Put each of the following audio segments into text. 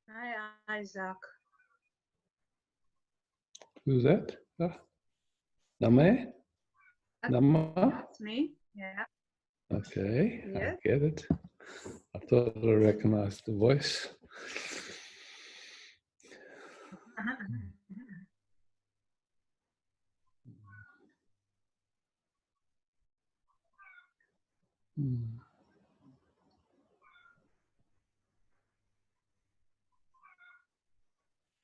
Hi, Isaac. Who's that? Ah, Name? Nama? That's me. Yeah. Okay, Yes. I get it. I thought I recognized the voice. Hmm.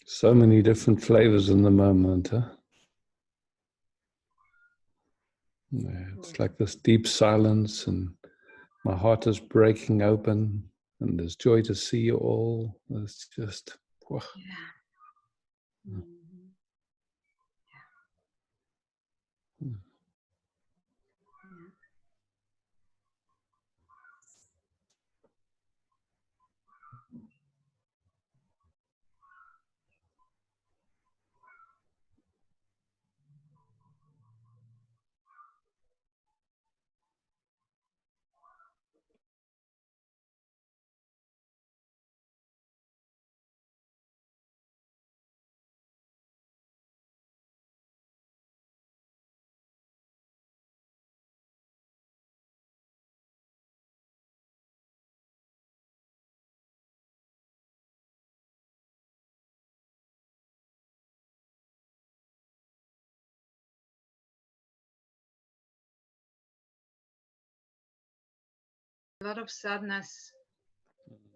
So many different flavors in the moment, huh? Yeah, it's like this deep silence, and my heart is breaking open, and there's joy to see you all. It's just, whoa. Yeah. Mhm. Hmm. Yeah. A lot of sadness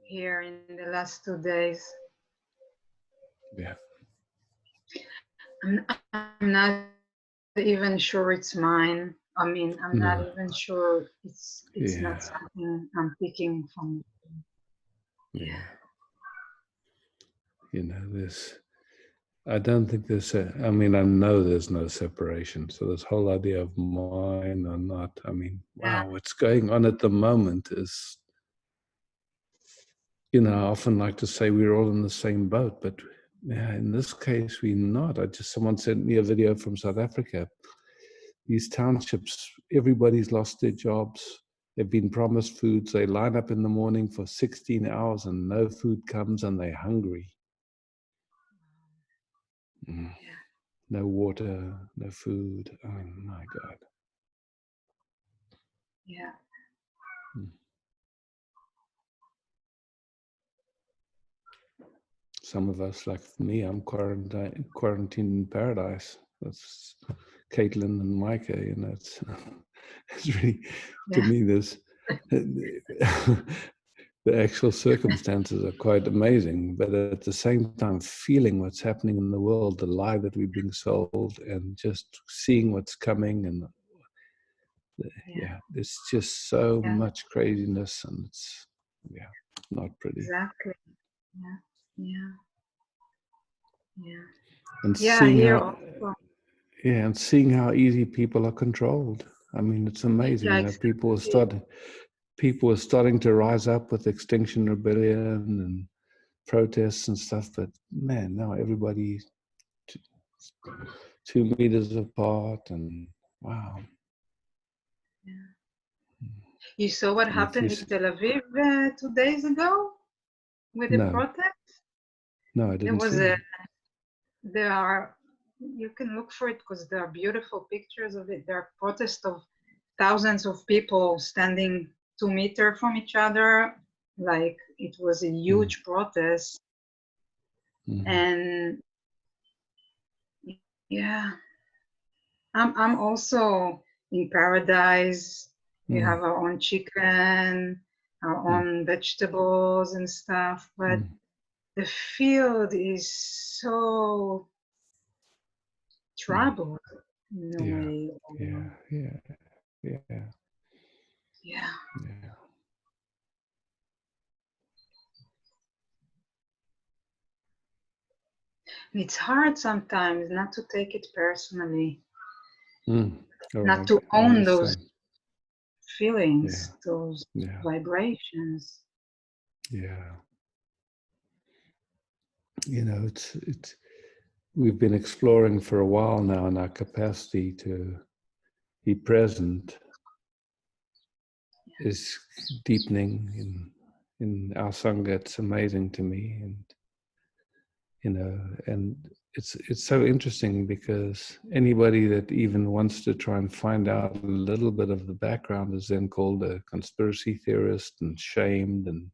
here in the last 2 days. Yeah. I'm not even sure it's mine. I mean, I'm not No. even sure it's Yeah. not something I'm picking from. Yeah. You know, I don't think I mean, I know there's no separation. So this whole idea of mine or not, I mean, Yeah. wow, what's going on at the moment is, you know, I often like to say we're all in the same boat, but yeah, in this case, we're not. Someone sent me a video from South Africa. These townships, everybody's lost their jobs. They've been promised foods. They line up in the morning for 16 hours and no food comes and they're hungry. Mm. Yeah. No water, no food. Oh my God. Yeah. Mm. Some of us, like me, I'm quarantined in paradise. That's Caitlin and Micah, you know, it's really, to Yeah. me, this the actual circumstances are quite amazing, but at the same time, feeling what's happening in the world, the lie that we're being sold, and just seeing what's coming, and yeah, there's just so much craziness, and it's not pretty. Exactly. Yeah. Yeah. Yeah. And Yeah. seeing Here how, also. yeah, and seeing how easy people are controlled. I mean, it's amazing. Yeah. You know, Exactly. people are starting to rise up with Extinction Rebellion and protests and stuff. But man, now everybody 2 meters apart, and wow. Yeah. You saw what And if happened you, in Tel Aviv 2 days ago with the no, protest? I There didn't was see. there are, you can look for it because there are beautiful pictures of it. There are protests of thousands of people standing 2 meters from each other. Like it was a huge protest. Mm-hmm. And yeah, I'm also in paradise. We have our own chicken, our own vegetables and stuff, but the field is so troubled in a way. Yeah. Yeah. And it's hard sometimes not to take it personally, not to own those feelings, those vibrations. Yeah. You know, we've been exploring for a while now in our capacity to be present is deepening in our sangha. It's amazing to me, and and it's so interesting because anybody that even wants to try and find out a little bit of the background is then called a conspiracy theorist and shamed and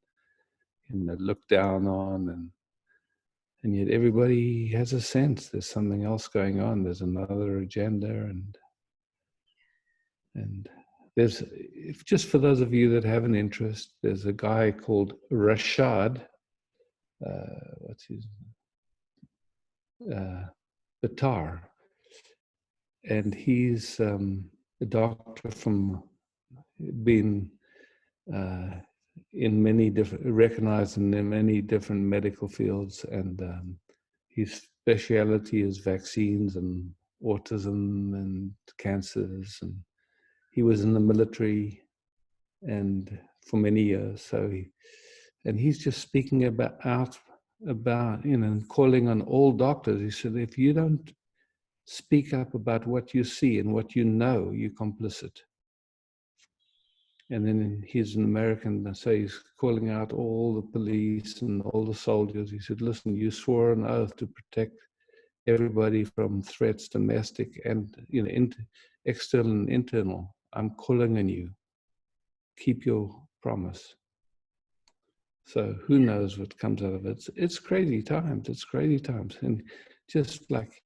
looked down on, and yet everybody has a sense there's something else going on. There's another agenda, and there's, if just for those of you that have an interest, there's a guy called Rashad. What's his Batar, and he's a doctor from being in many different, recognized in many different medical fields, and his speciality is vaccines and autism and cancers, and he was in the military and for many years. So he's just speaking about and calling on all doctors. He said, if you don't speak up about what you see and what you know, you're complicit. And then he's an American, so he's calling out all the police and all the soldiers. He said, listen, you swore an oath to protect everybody from threats, domestic and external and internal. I'm calling on you. Keep your promise. So who knows what comes out of it. It's crazy times. It's crazy times. And just like,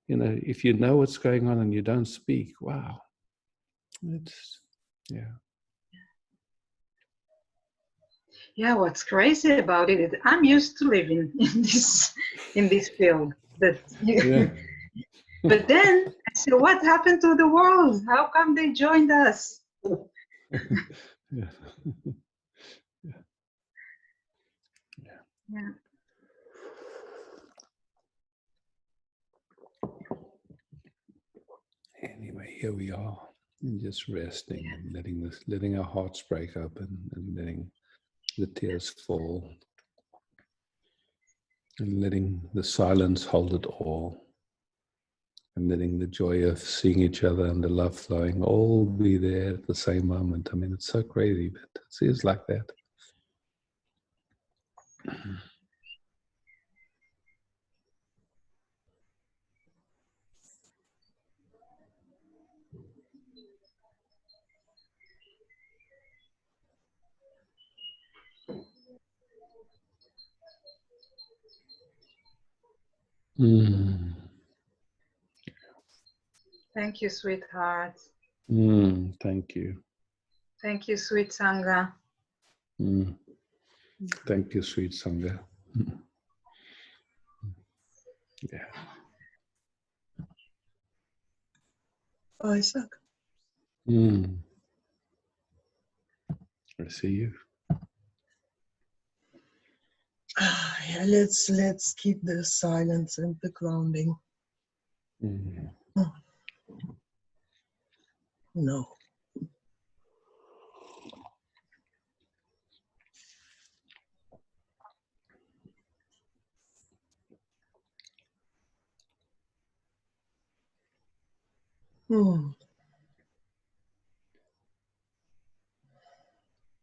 if you know what's going on and you don't speak, wow. It's, yeah. Yeah, what's crazy about it is I'm used to living in this field. Yeah. But then I said, what happened to the world? How come they joined us? Yeah. Yeah. Anyway, here we are, and just resting and letting our hearts break open and letting the tears fall and letting the silence hold it all and letting the joy of seeing each other and the love flowing all be there at the same moment. I mean, it's so crazy, but it is like that. Mm. Thank you, sweetheart. Thank you. Thank you, sweet Sangha. Thank you, sweet Sangha. Yeah. Isaac. I see you. Yeah, let's keep the silence and the grounding. No.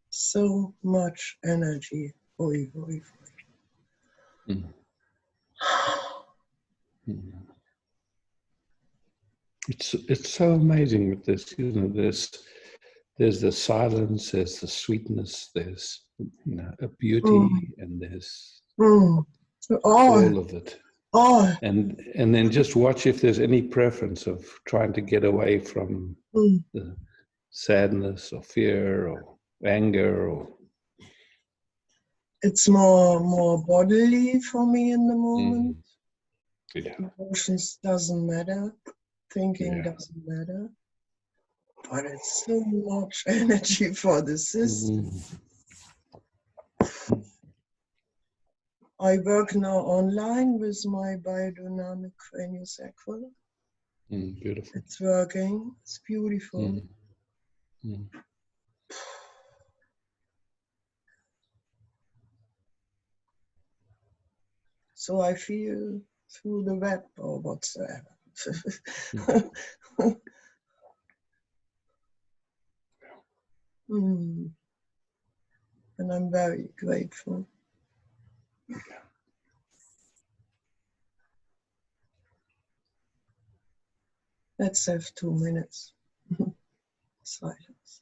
So much energy. Oy, oy, oy. It's so amazing with this, there's the silence, there's the sweetness, there's a beauty, and there's all of it. And then just watch if there's any preference of trying to get away from the sadness or fear or anger or. It's more bodily for me in the moment. Yeah. Emotions doesn't matter. Thinking doesn't matter. But it's so much energy for the system. I work now online with my biodynamic craniosacral. Beautiful. It's working. It's beautiful. So I feel through the web or whatsoever. Mm. And I'm very grateful. Let's have 2 minutes silence.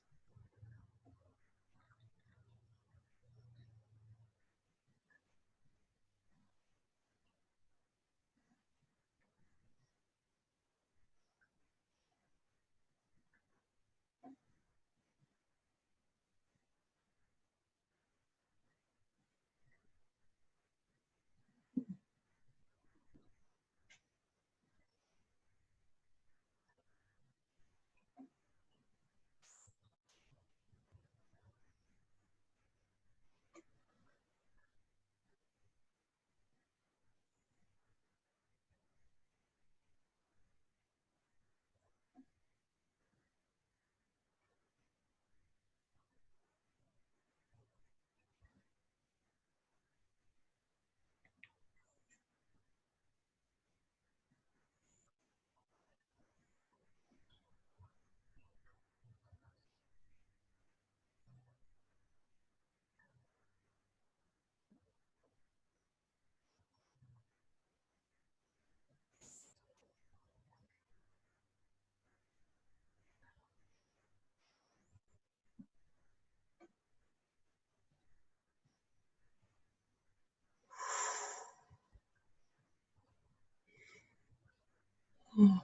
Mm.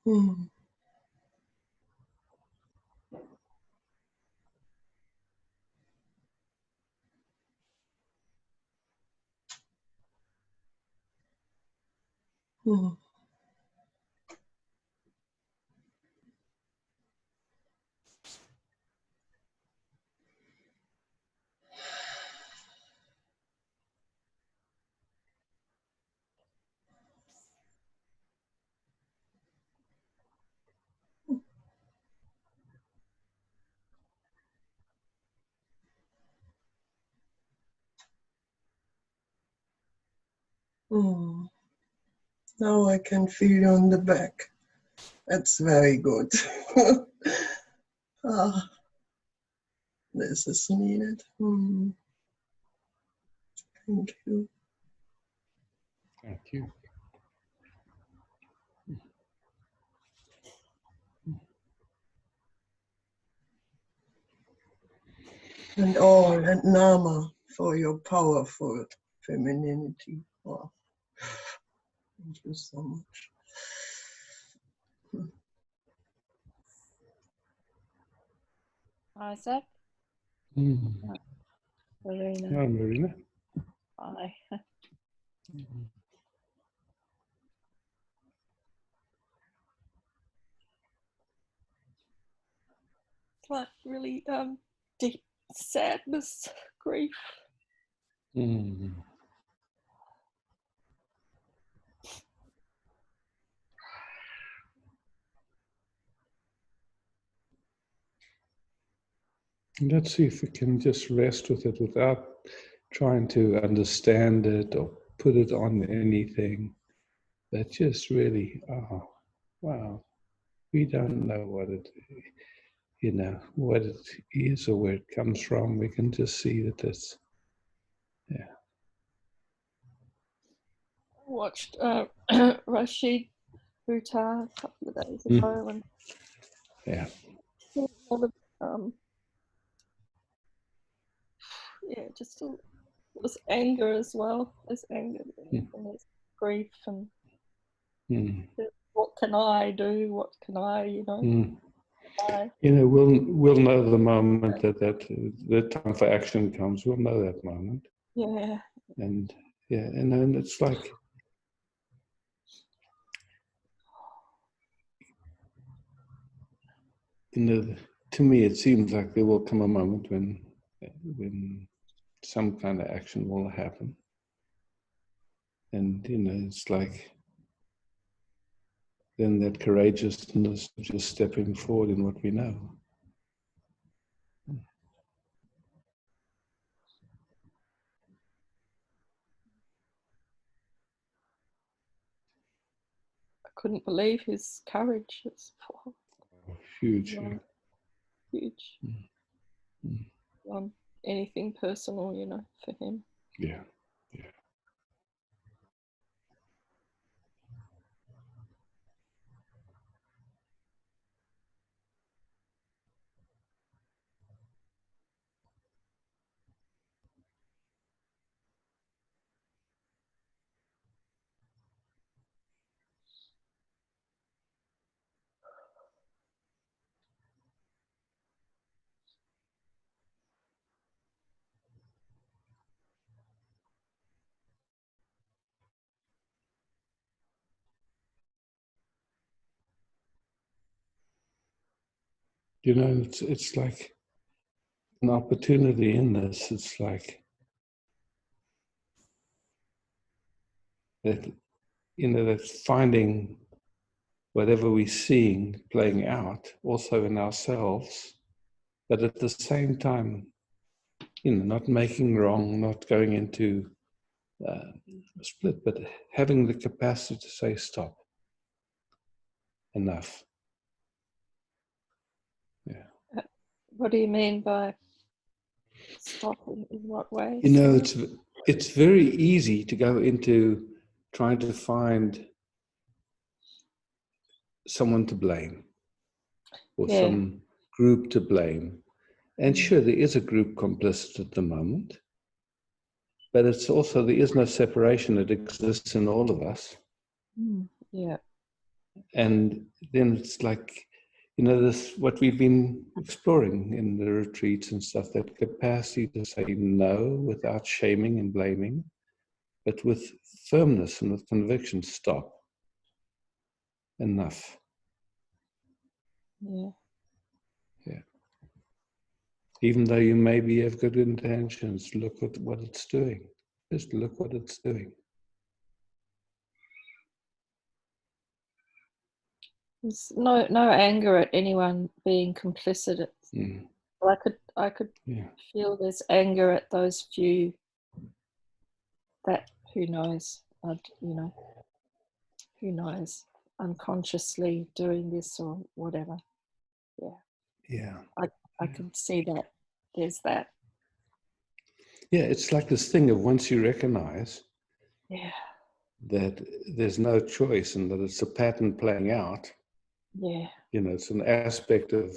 Mm. Mm. Mm. Now I can feel on the back. That's very good. Ah, this is needed. Mm. Thank you. Thank you. And all and Nama for your powerful femininity. Oh, thank you so much. Isaac, Mm. Marina, Hi, Marina. hi. It's like really deep sadness, grief. Mm. Let's see if we can just rest with it without trying to understand it or put it on anything. That just really, oh, wow. We don't know what it, what it is or where it comes from. We can just see that it's, yeah. I watched Rashid Buttar a couple of days ago, and Yeah. a lot of yeah, just there's anger as well. There's anger and there's grief and what can I do? What can I, We'll know the moment that the time for action comes. We'll know that moment. Yeah. And yeah, and then it's like, to me, it seems like there will come a moment when some kind of action will happen. And, you know, it's like then that courageousness of just stepping forward in what we know. I couldn't believe his courage. It's Huge. huge. Anything personal, you know, for him. Yeah. You know, it's like an opportunity in this. It's like that, you know, that finding whatever we're seeing playing out also in ourselves, but at the same time, you know, not making wrong, not going into a split, but having the capacity to say stop, enough. Yeah. What do you mean by stop? In what way? You know, it's very easy to go into trying to find someone to blame or some group to blame. And sure, there is a group complicit at the moment, but it's also, there is no separation that exists in all of us. Yeah. And then it's like, you know, this, what we've been exploring in the retreats and stuff, that capacity to say no without shaming and blaming, but with firmness and with conviction, stop, enough. Yeah. Yeah. Even though you maybe have good intentions, look at what it's doing. Just look what it's doing. There's no anger at anyone being complicit. Well, I could feel there's anger at those few that, who knows, you know, who knows, unconsciously doing this or whatever. Yeah. I can see that there's that. Yeah, it's like this thing of once you recognize that there's no choice and that it's a pattern playing out. Yeah. You know, it's an aspect of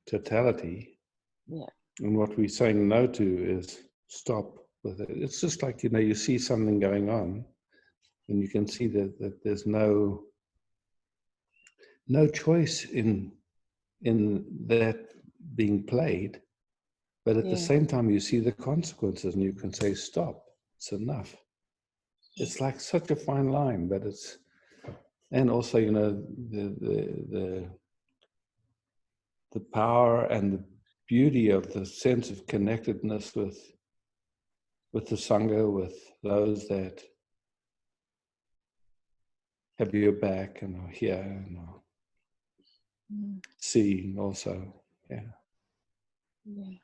totality. Yeah. And what we're saying no to is stop with it. It's just like, you know, you see something going on and you can see that there's no choice in that being played. But at the same time, you see the consequences and you can say, stop, it's enough. It's like such a fine line, but it's, and also, you know, the power and the beauty of the sense of connectedness with the Sangha, with those that have your back and are here and are seeing also. Yeah. Yeah.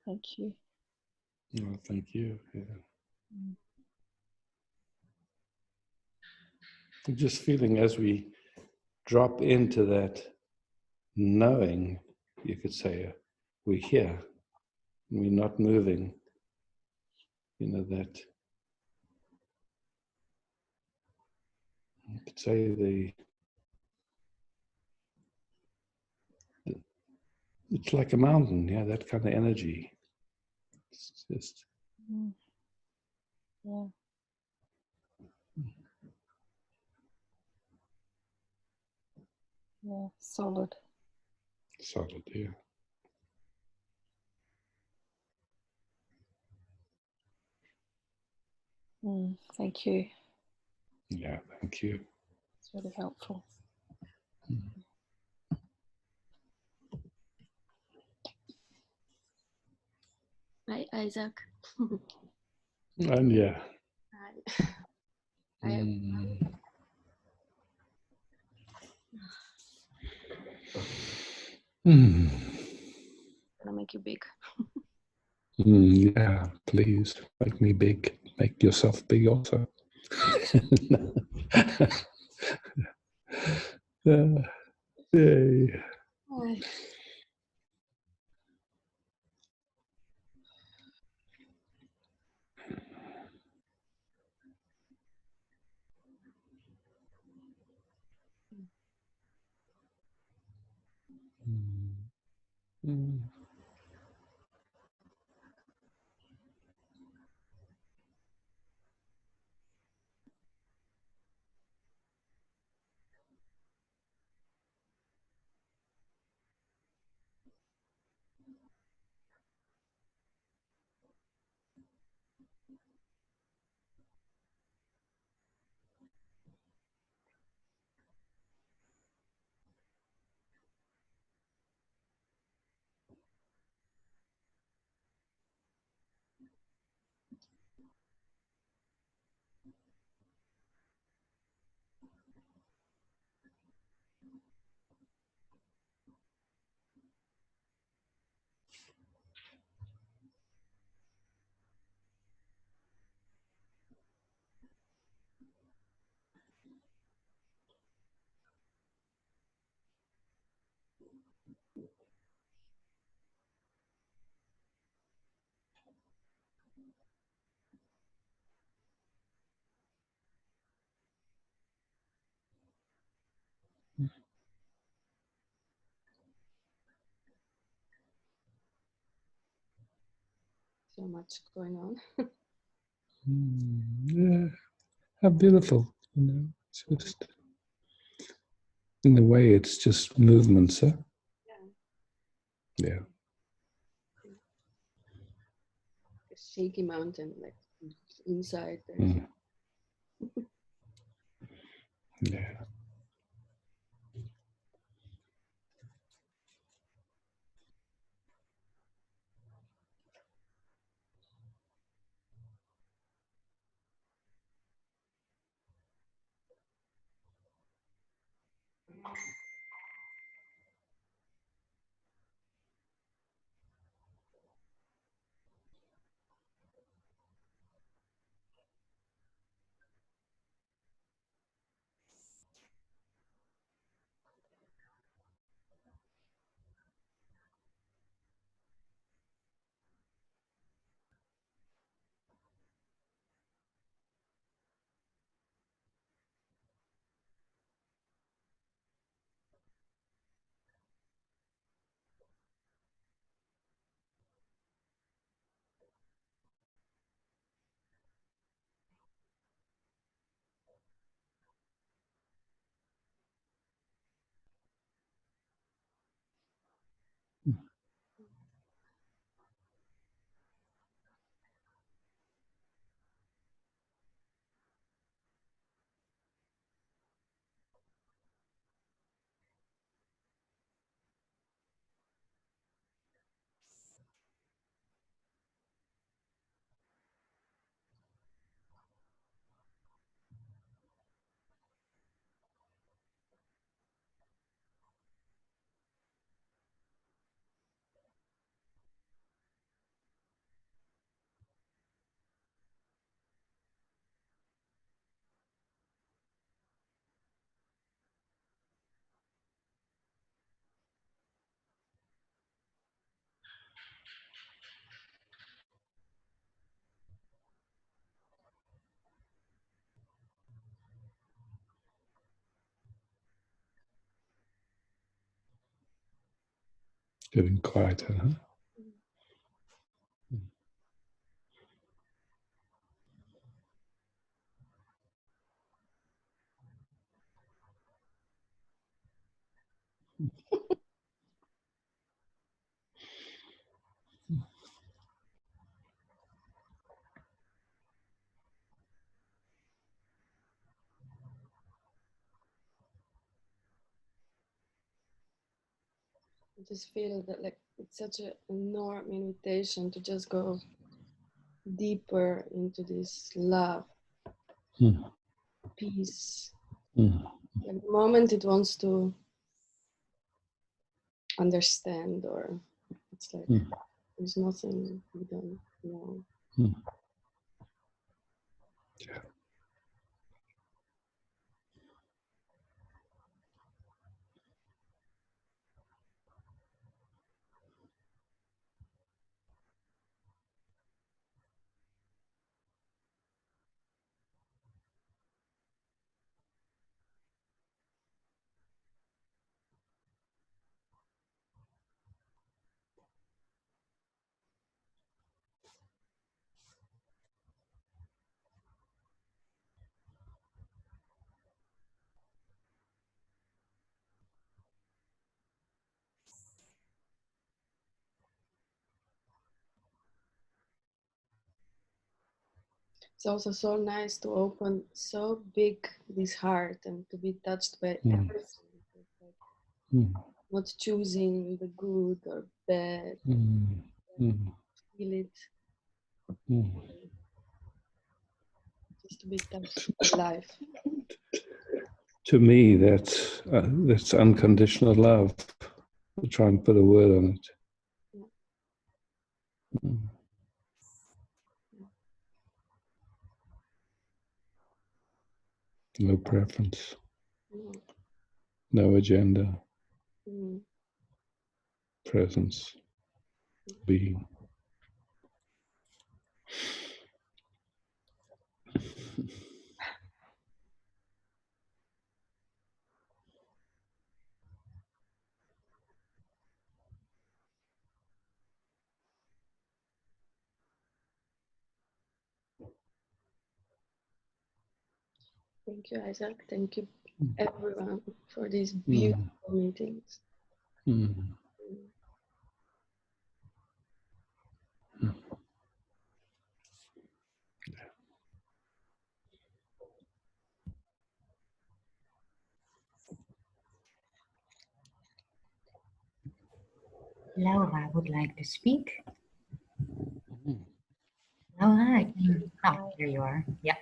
Thank you. Oh, thank you. Yeah. I'm just feeling as we drop into that knowing, you could say, we're here, and we're not moving. You know, that, you could say it's like a mountain, yeah, that kind of energy. It's just. Yeah. Yeah, solid. Solid, yeah. Thank you. Yeah, thank you. It's really helpful. Hi, Isaac. And yeah. Hi. Gonna make you big. Yeah, please make me big. Make yourself big also. Yay. Hi. So much going on. Yeah, how beautiful, you know, it's just, in a way, it's just movements, huh? Yeah. A shaky mountain, like inside. Yeah. Getting quieter, huh? I just feel that like it's such an enormous invitation to just go deeper into this love, peace. Like the moment it wants to understand, or it's like there's nothing we don't know. Yeah. It's also so nice to open so big this heart and to be touched by everything. Like not choosing the good or bad. Feel it. Just to be touched by life. To me, that's unconditional love. I'll try and put a word on it. No preference, no agenda, presence, being. Thank you, Isaac. Thank you, everyone, for these beautiful meetings. Laura would like to speak. Laura, oh, here you are. Yep.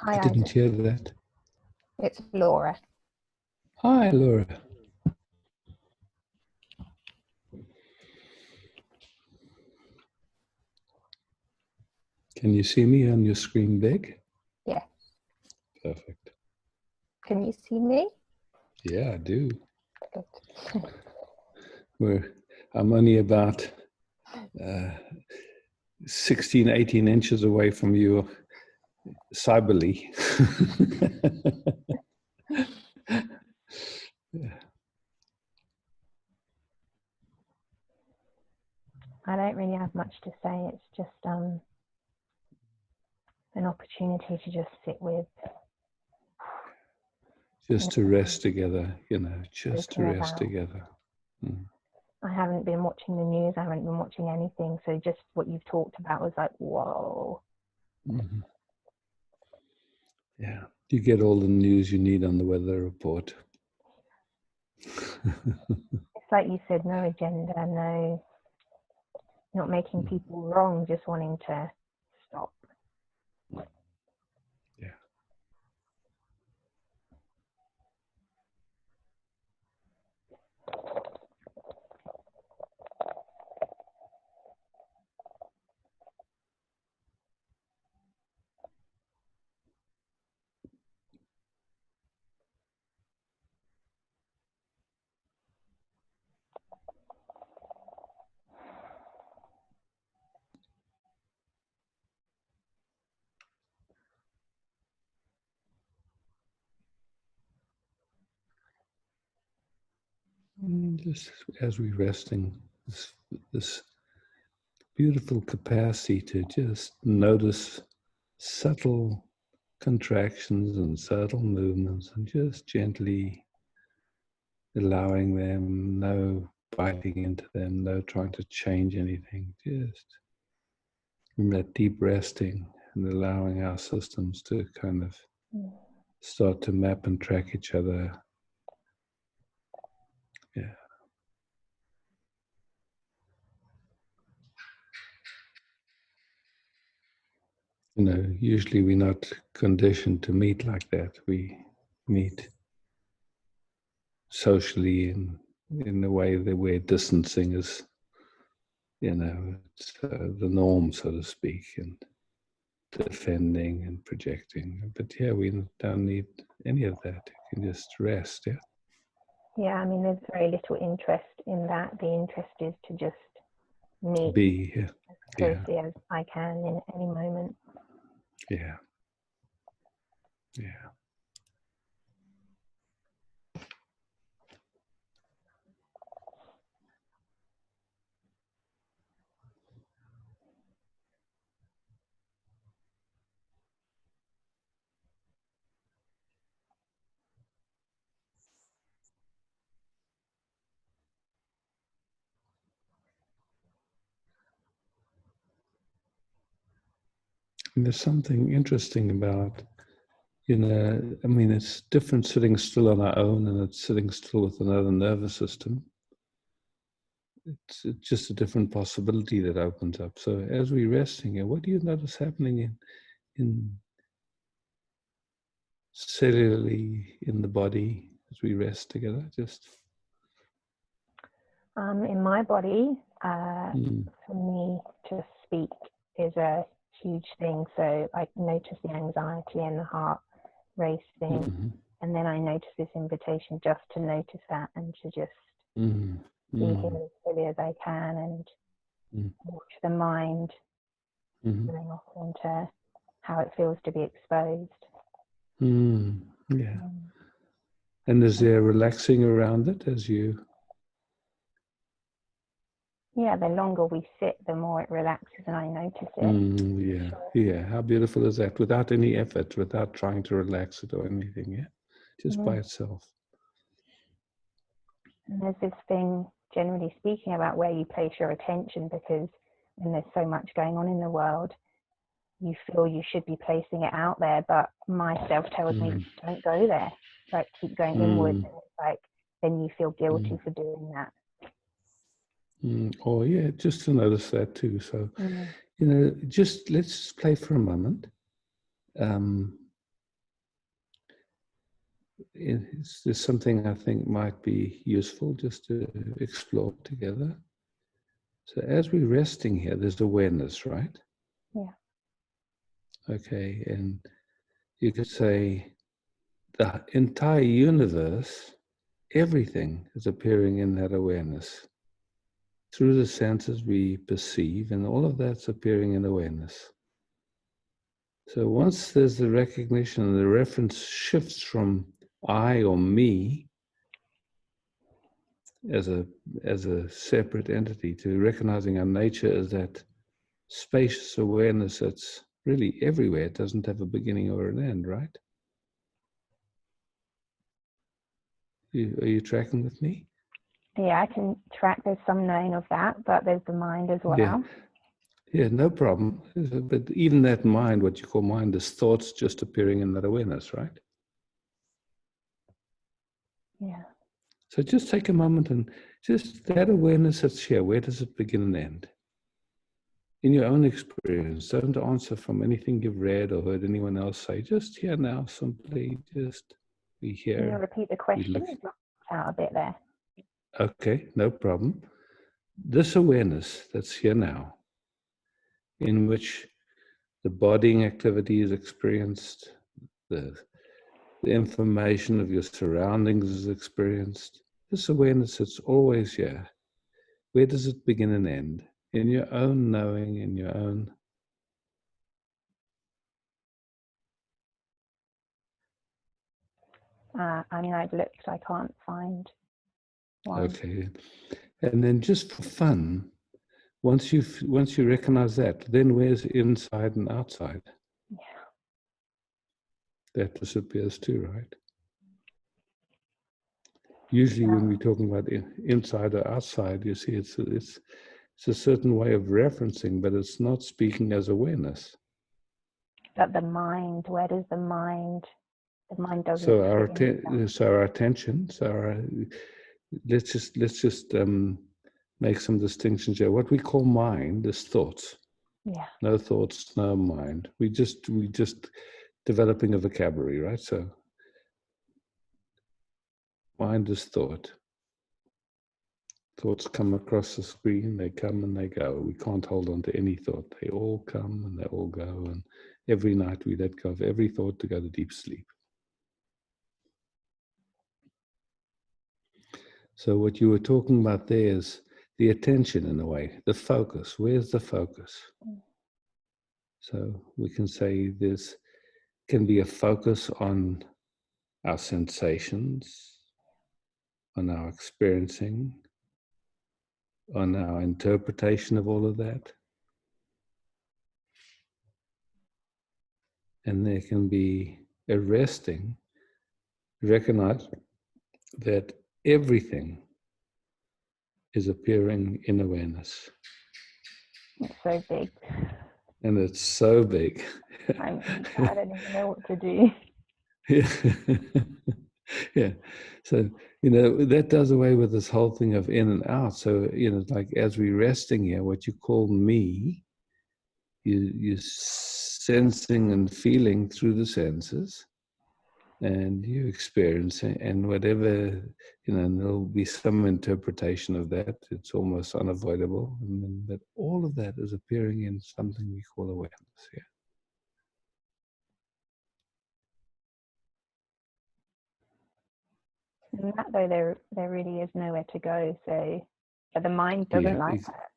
Hi, I didn't hear that. It's Laura. Hi, Laura. Can you see me on your screen big? Yes. Perfect. Can you see me? Yeah, I do. Good. I'm only about 16, 18 inches away from you cyberly. Yeah. I don't really have much to say. It's just an opportunity to just sit with. Just to rest together, just to rest together. I haven't been watching the news. I haven't been watching anything. So just what you've talked about was like, whoa. Yeah, you get all the news you need on the weather report. It's like you said, no agenda, no, not making people wrong, just wanting to stop. Yeah. Just as we're resting, this beautiful capacity to just notice subtle contractions and subtle movements and just gently allowing them, no biting into them, no trying to change anything, just in that deep resting and allowing our systems to kind of start to map and track each other. Yeah. You know, usually we're not conditioned to meet like that. We meet socially in a way that where distancing is, you know, it's the norm, so to speak, and defending and projecting. But yeah, we don't need any of that. You can just rest, yeah? Yeah, I mean, there's very little interest in that. The interest is to just meet Be, yeah. as closely as I can in any moment. Yeah. Yeah. And there's something interesting about, you know, I mean, it's different sitting still on our own and it's sitting still with another nervous system. It's just a different possibility that opens up. So as we're resting here, what do you notice happening in cellularly in the body as we rest together? Just in my body, for me to speak is a huge thing. So I notice the anxiety and the heart racing, and then I notice this invitation just to notice that and to just be here as fully as I can and watch the mind going off into how it feels to be exposed. Yeah. And is there relaxing around it as you? Yeah, the longer we sit, the more it relaxes and I notice it. Yeah, yeah. How beautiful is that? Without any effort, without trying to relax it or anything, yeah? Just by itself. And there's this thing, generally speaking, about where you place your attention, because when there's so much going on in the world, you feel you should be placing it out there, but myself tells me, don't go there. Like, keep going inwards. And it's like, then you feel guilty for doing that. Oh, yeah, just to notice that too. So, you know, just let's play for a moment. There's something I think might be useful just to explore together. So as we're resting here, there's awareness, right? Yeah. Okay, and you could say the entire universe, everything is appearing in that awareness. Through the senses we perceive, and all of that's appearing in awareness. So once there's the recognition, the reference shifts from I or me as a separate entity to recognizing our nature as that spacious awareness that's really everywhere. It doesn't have a beginning or an end, right? Are you tracking with me? Yeah, I can track. There's some knowing of that, but there's the mind as well. Yeah, no problem. But even that mind, what you call mind, is thoughts just appearing in that awareness, right? Yeah. So just take a moment and just that awareness that's here, where does it begin and end? In your own experience, don't answer from anything you've read or heard anyone else say. Just here now, simply just be here. Can you repeat the question? It dropped out a bit there. Okay, no problem. This awareness that's here now, in which the bodying activity is experienced, the information of your surroundings is experienced. This awareness that's always here, where does it begin and end? In your own knowing, in your own. I mean, I've looked, I can't find one. Okay. And then just for fun, once you recognize that, then where's inside and outside? Yeah. That disappears too, right? Usually when we're talking about inside or outside, you see it's a certain way of referencing, but it's not speaking as awareness. But the mind, where does the mind doesn't. So our attention. Let's just make some distinctions here. What we call mind is thoughts. Yeah. No thoughts, no mind. We just developing a vocabulary, right? So mind is thought. Thoughts come across the screen, they come and they go. We can't hold on to any thought. They all come and they all go. And every night we let go of every thought to go to deep sleep. So what you were talking about there is the attention in a way, the focus. Where's the focus? So we can say this can be a focus on our sensations, on our experiencing, on our interpretation of all of that. And there can be a resting, recognize that everything is appearing in awareness. It's so big. And it's so big. I don't even know what to do. Yeah. Yeah. So, that does away with this whole thing of in and out. So, like as we're resting here, what you call me, you're sensing and feeling through the senses, and you experiencing, and whatever, there'll be some interpretation of that. It's almost unavoidable. But all of that is appearing in something we call awareness. Yeah. And that though, there really is nowhere to go. So, but the mind doesn't like that.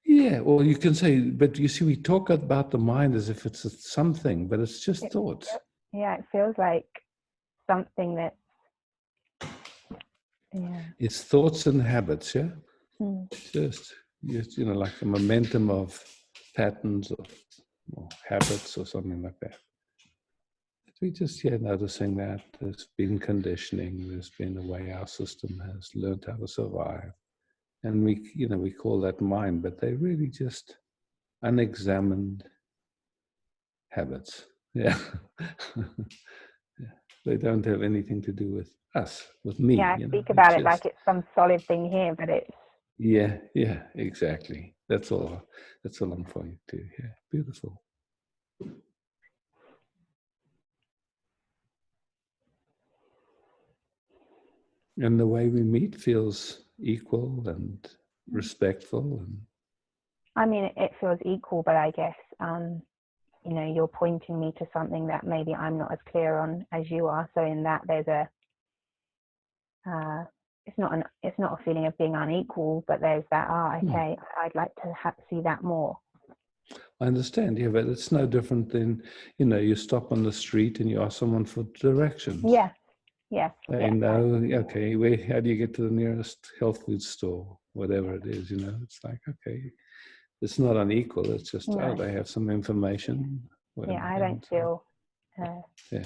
Yeah, well, you can say, but you see, we talk about the mind as if it's something, but it's just thoughts. Yeah, it feels like something that. Yeah. It's thoughts and habits, yeah? Mm. Just, like a momentum of patterns or habits or something like that. We just, noticing that there's been conditioning, there's been a way our system has learned how to survive. And we call that mind, but they're really just unexamined habits. Yeah. Yeah. They don't have anything to do with us, with me. Yeah, I speak about it like it's some solid thing here, but it's. Yeah, exactly. That's all I'm trying to do. Yeah, beautiful. And the way we meet feels equal and respectful. And I mean, it feels equal, but I guess, you're pointing me to something that maybe I'm not as clear on as you are. So in that, there's it's not a feeling of being unequal, but there's that, okay, I'd like to see that more. I understand, yeah, but it's no different than, you stop on the street and you ask someone for directions. Yeah. Yes. They know, okay, how do you get to the nearest health food store, whatever it is, it's like, okay, it's not unequal, it's just, they have some information. Yeah, I don't feel. Yeah.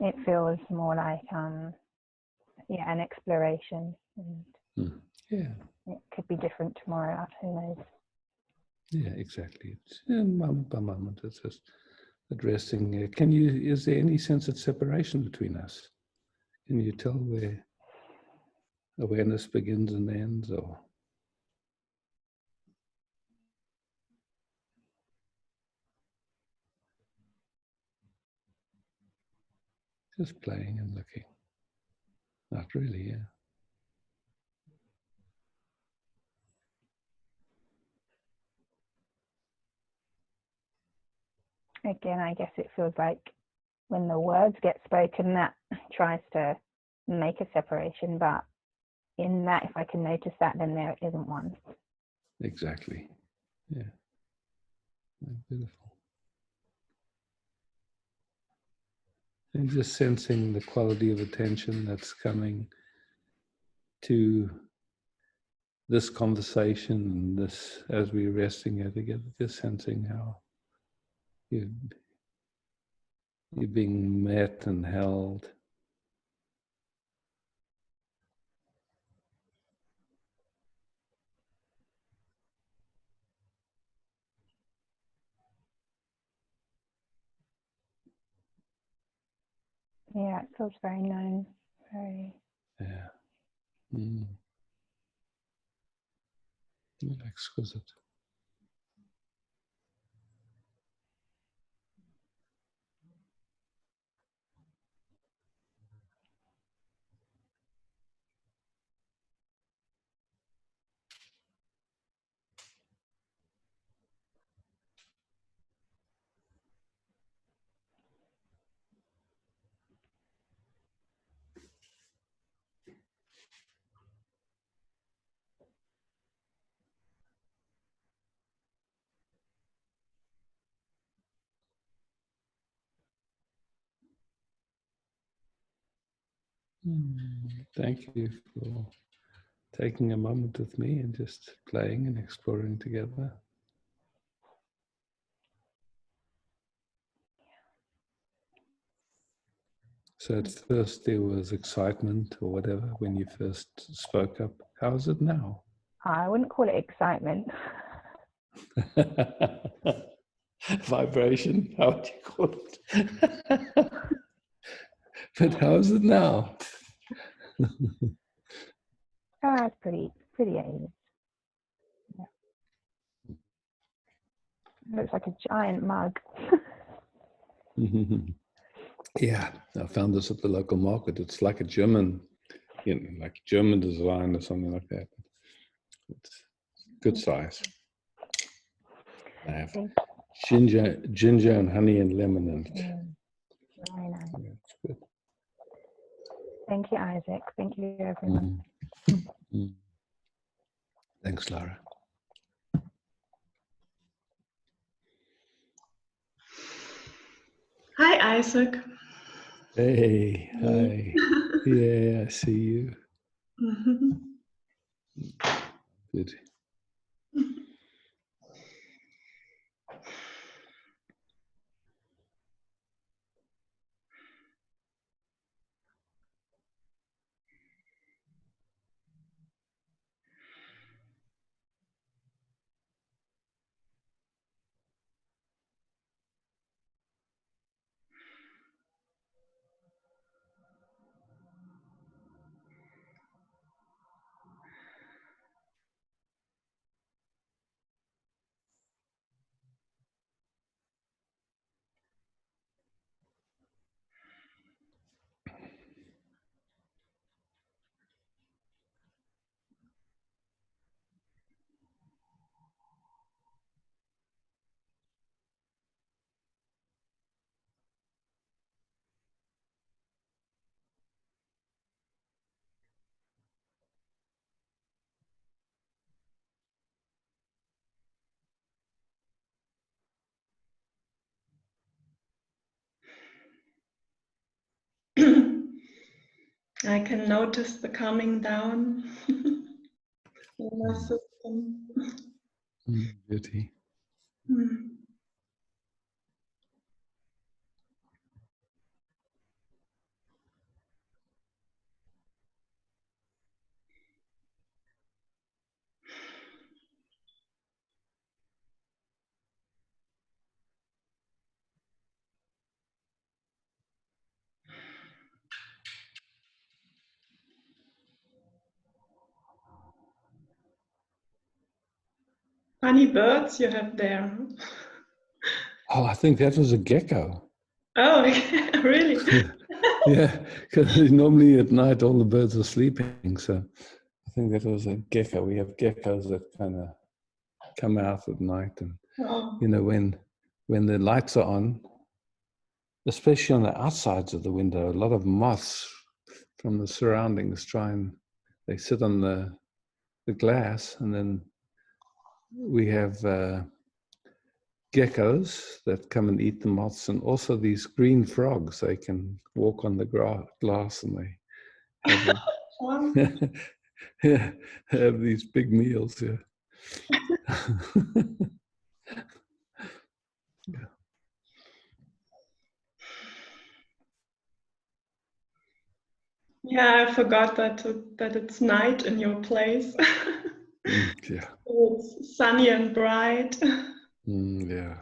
It feels more like, an exploration. And yeah. It could be different tomorrow, who knows? Yeah, exactly. It's moment by moment, it's just addressing, is there any sense of separation between us? Can you tell where awareness begins and ends, or? Just playing and looking. Not really, yeah. Again, I guess it feels like when the words get spoken, that tries to make a separation, but in that, if I can notice that, then there isn't one. Exactly. Yeah. Beautiful. And just sensing the quality of attention that's coming to this conversation and this, as we're resting here together, just sensing how you're being met and held. Yeah, it feels very known, very. Yeah. Mm. Exquisite. Thank you for taking a moment with me and just playing and exploring together. So at first there was excitement or whatever when you first spoke up. How is it now? I wouldn't call it excitement. Vibration, how would you call it? But how is it now? It's pretty aimless. Yeah. It looks like a giant mug. Yeah, I found this at the local market. It's like a German, like German design or something like that. It's good size. I have ginger and honey and lemon in it. Very nice. Yeah, it's good. Thank you, Isaac. Thank you, everyone. Thanks, Lara. Hi, Isaac. Hey, hi. Yeah, I see you. Good. I can notice the calming down in my system. Beauty. Funny birds you have there. Oh, I think that was a gecko. Oh, really? Yeah, because normally at night all the birds are sleeping. So I think that was a gecko. We have geckos that kind of come out at night, and when the lights are on, especially on the outsides of the window, a lot of moths from the surroundings they sit on the glass, and then we have geckos that come and eat the moths, and also these green frogs. They can walk on the glass and they have, yeah, have these big meals. Yeah. Yeah. Yeah, I forgot that it's night in your place. Yeah. It's sunny and bright. Yeah.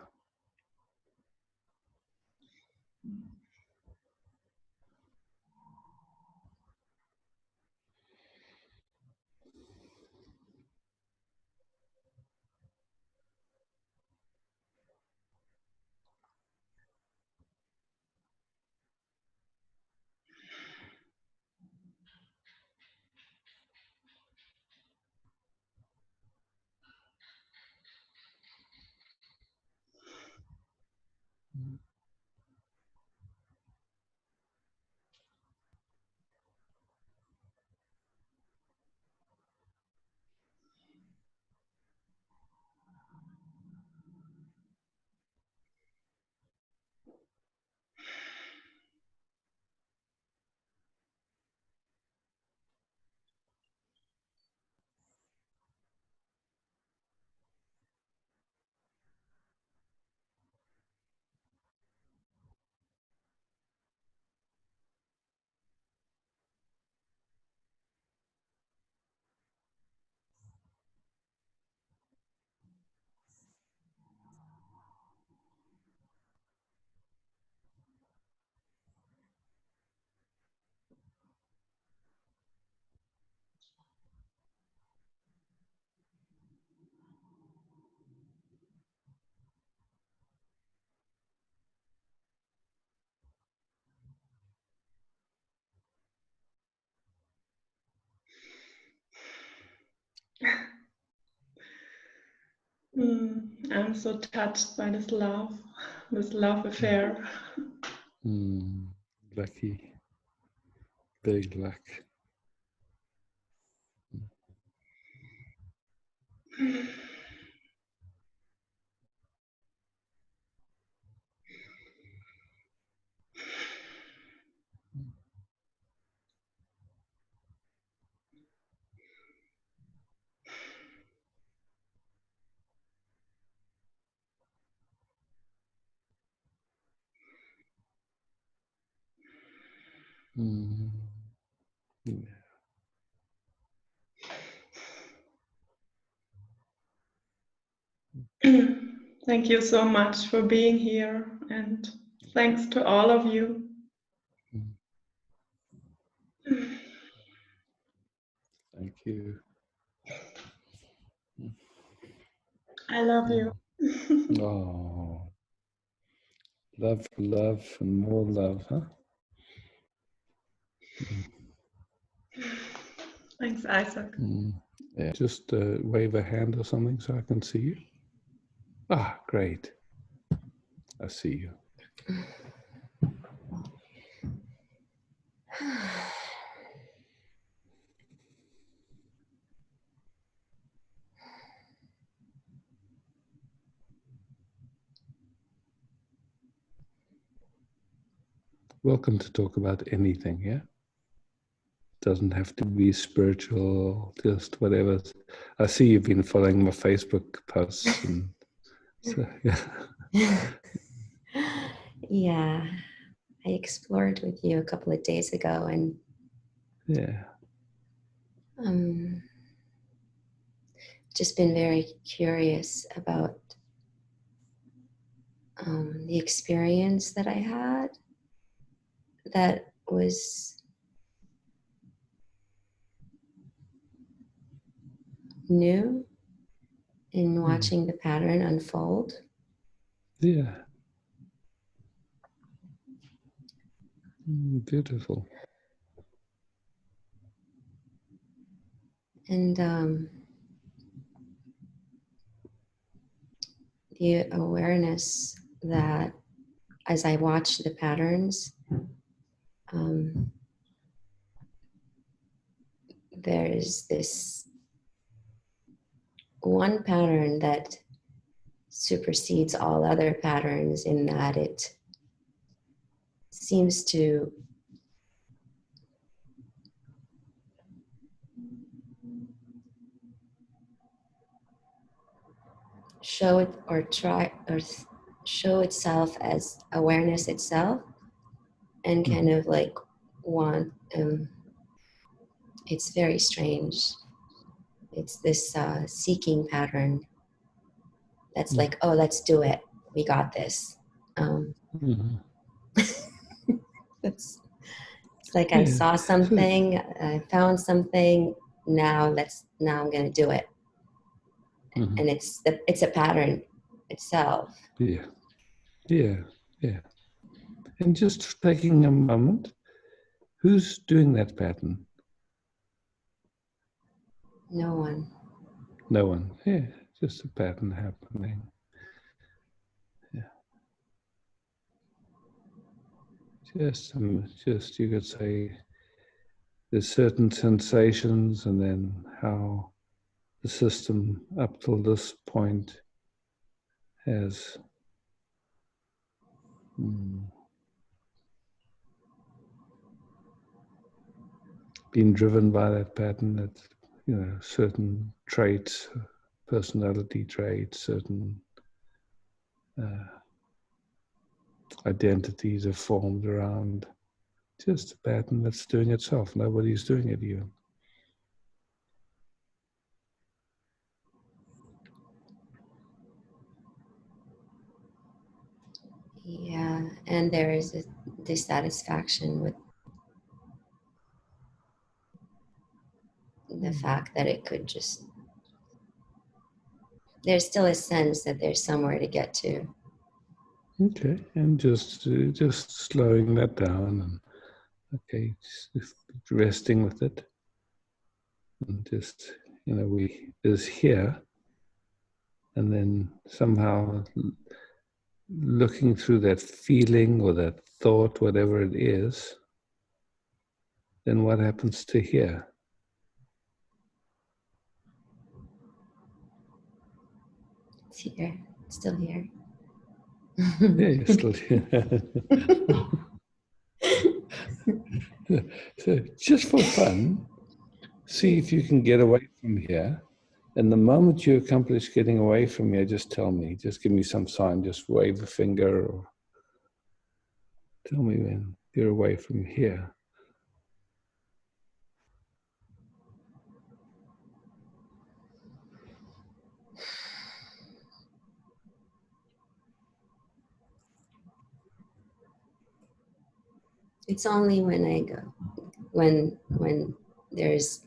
I'm so touched by this love affair. Lucky. Big luck. Yeah. Thank you so much for being here, and thanks to all of you. Thank you. I love you. Oh, love, and more love, huh? Thanks, Isaac. Yeah. Just wave a hand or something so I can see you. Ah, great. I see you. Welcome to talk about anything, yeah? Doesn't have to be spiritual, just whatever. I see you've been following my Facebook posts, and so, yeah. Yeah, I explored with you a couple of days ago, and yeah, just been very curious about the experience that I had that was new in watching the pattern unfold. Yeah. Beautiful. And the awareness that as I watch the patterns, there's this one pattern that supersedes all other patterns in that it seems to show it or try or show itself as awareness itself, and kind of like want it's very strange. It's this seeking pattern that's like, oh, let's do it, we got this. It's like I saw something, I found something, now I'm gonna do it. And it's a pattern itself. Yeah. And just taking a moment, who's doing that pattern? No one. No one. Yeah, just a pattern happening. Yeah. Just you could say there's certain sensations, and then how the system up till this point has been driven by that pattern. That, you know, certain traits, personality traits, certain identities are formed around just a pattern that's doing itself. Nobody's doing it even. Yeah, and there is a dissatisfaction with the fact that it could just, there's still a sense that there's somewhere to get to. Okay, and just slowing that down, and okay, just resting with it, and just, you know, we is here, and then somehow looking through that feeling or that thought, whatever it is, then what happens to here? It's here, it's still here. Yeah, you're still here. So just for fun, see if you can get away from here. And the moment you accomplish getting away from here, just tell me. Just give me some sign. Just wave a finger or tell me when you're away from here. It's only when I go, when there's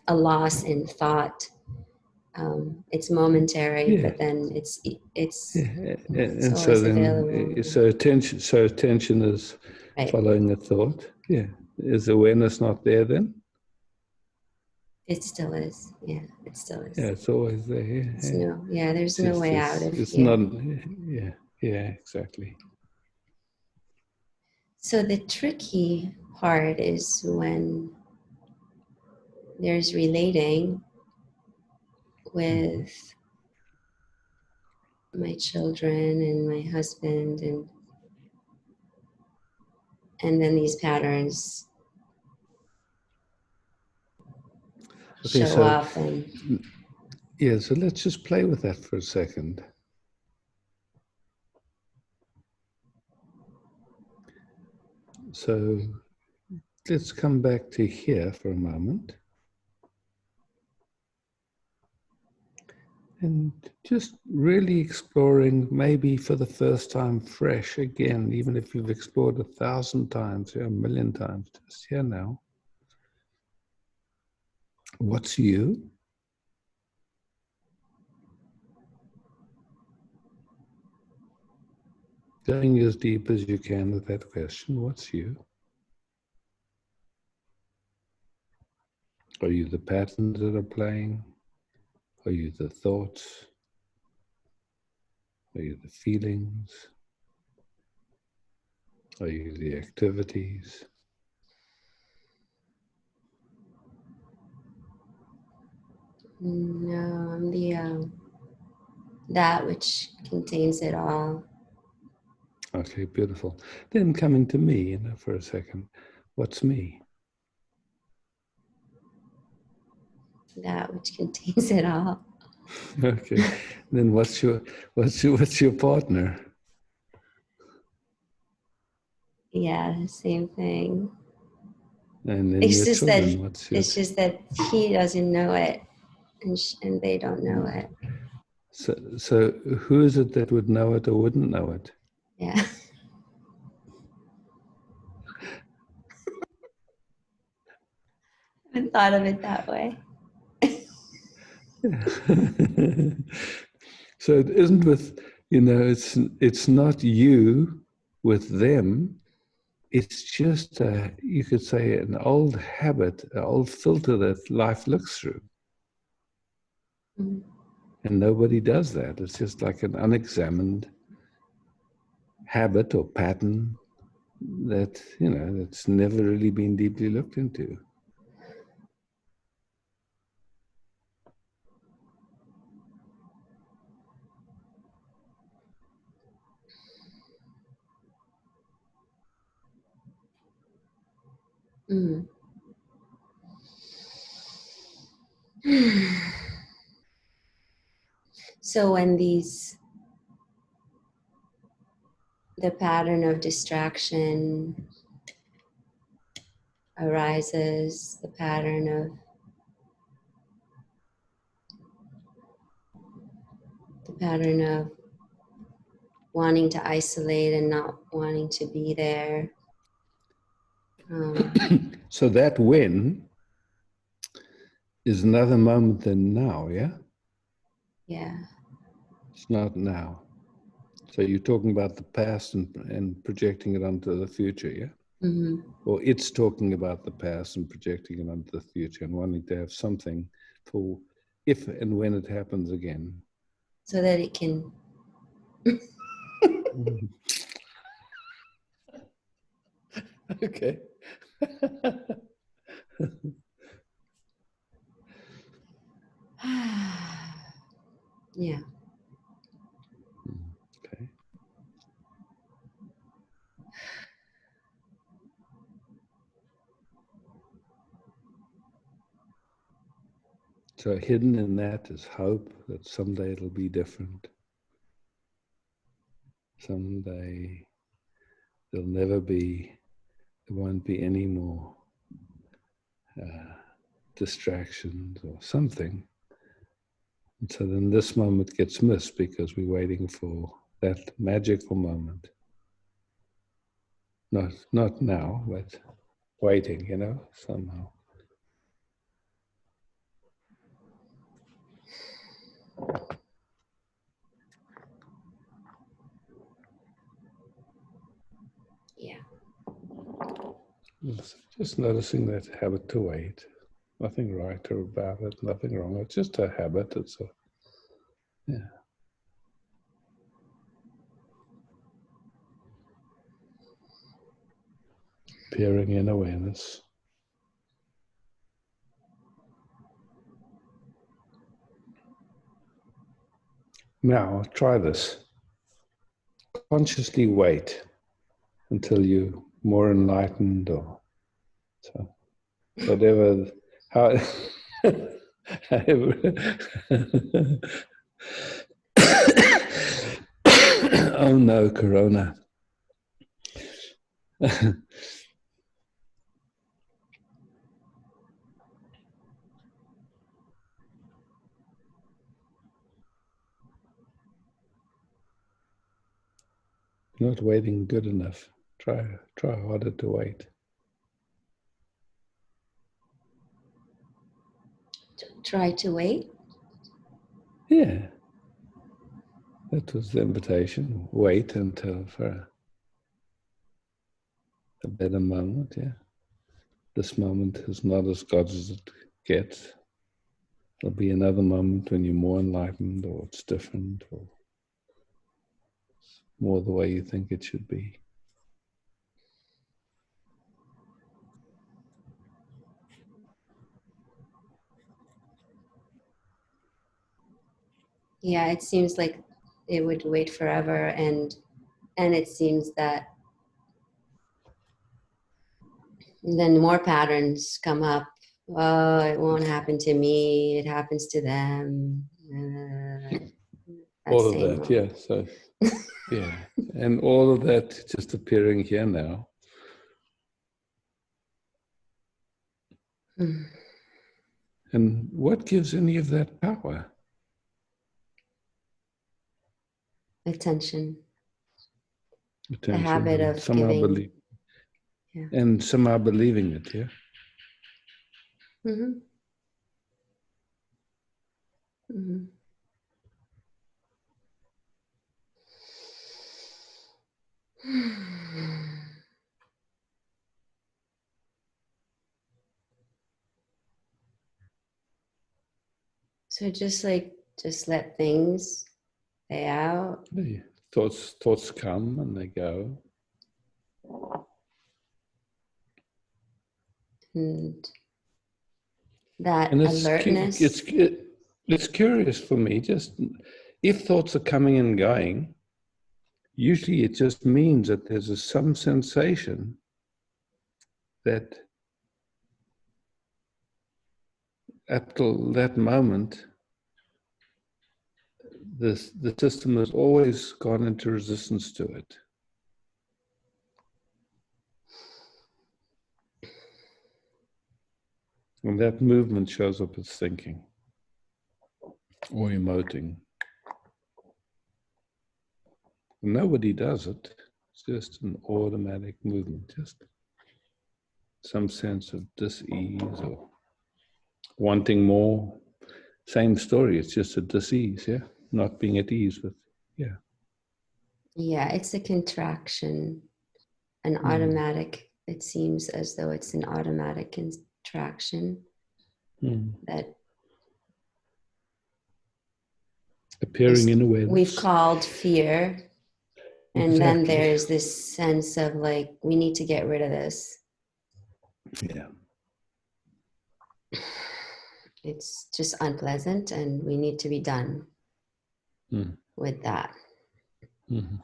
a loss in thought, it's momentary, but then it's and so always then available. so attention is following a thought. Yeah, is awareness not there then? It still is. Yeah, it still is. Yeah, it's always there. There's no way out of it's here. Not. Yeah, exactly. So the tricky part is when there's relating with my children and my husband, and then these patterns show up. And yeah, so let's just play with that for a second. So let's come back to here for a moment. And just really exploring, maybe for the first time, fresh again, even if you've explored 1,000 times or 1,000,000 times, just here now. What's you? Going as deep as you can with that question, what's you? Are you the patterns that are playing? Are you the thoughts? Are you the feelings? Are you the activities? no, I'm that which contains it all. Okay, beautiful. Then coming to me, for a second, what's me? That which contains it all. Okay. Then what's your partner? Yeah, the same thing. And then It's your just children, that what's your... it's just that he doesn't know it, and they don't know it. So who is it that would know it or wouldn't know it? Yeah. I haven't thought of it that way. So it isn't with, it's not you with them. It's just, you could say, an old habit, an old filter that life looks through. Mm-hmm. And nobody does that. It's just like an unexamined habit or pattern that, that's never really been deeply looked into. Mm. So when the pattern of distraction arises, the pattern of wanting to isolate and not wanting to be there. So that when is another moment than now, yeah? Yeah. It's not now. So you're talking about the past and projecting it onto the future, yeah? Mm-hmm. Or it's talking about the past and projecting it onto the future and wanting to have something for if and when it happens again. So that it can... Okay. Yeah. Okay. So hidden in that is hope that someday it'll be different. Someday there won't be any more distractions or something. And so then this moment gets missed because we're waiting for that magical moment. Not now, but waiting, somehow. Yeah. Just noticing that habit to wait. Nothing right or about it, nothing wrong. It's just a habit. Yeah. Appearing in awareness. Now, try this. Consciously wait until you're more enlightened or so. Whatever, how, oh no, Corona. Not waiting good enough. Try harder to wait. Try to wait? Yeah. That was the invitation. Wait until for a better moment, yeah. This moment is not as God as it gets. There'll be another moment when you're more enlightened or it's different or more the way you think it should be. Yeah, it seems like it would wait forever, and it seems that then more patterns come up. Oh, it won't happen to me, it happens to them. All of that, yeah. So yeah, and all of that just appearing here now. And what gives any of that power? Attention. Attention. The habit of somehow giving. Yeah. And somehow believing it, yeah? Mm-hmm. Mm-hmm. So just let things play out. Yeah. Thoughts come and they go. And that and alertness. It's curious for me, just if thoughts are coming and going, usually it just means that there's some sensation that at that moment, the system has always gone into resistance to it. And that movement shows up as thinking or emoting. And nobody does it. It's just an automatic movement, just some sense of dis-ease or wanting more. Same story, it's just a dis-ease, yeah? Not being at ease with, yeah. Yeah, it's a contraction, an automatic, it seems as though it's an automatic contraction that appearing in awareness. We've called fear. And then there's this sense of like, we need to get rid of this. Yeah. It's just unpleasant and we need to be done with that. Mm-hmm.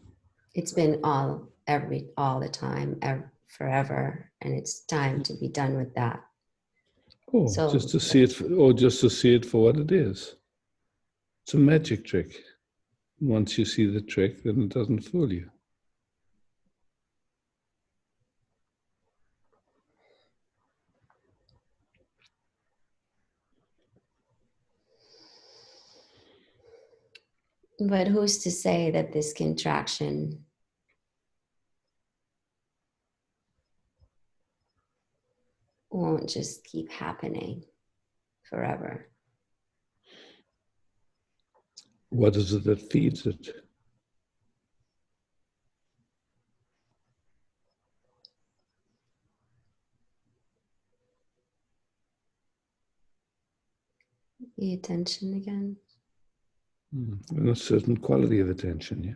It's been all the time, forever, and it's time to be done with that. Or just to see it for what it is. It's a magic trick. Once you see the trick, then it doesn't fool you. But who's to say that this contraction won't just keep happening forever? What is it that feeds it? The attention again. And a certain quality of attention, yeah.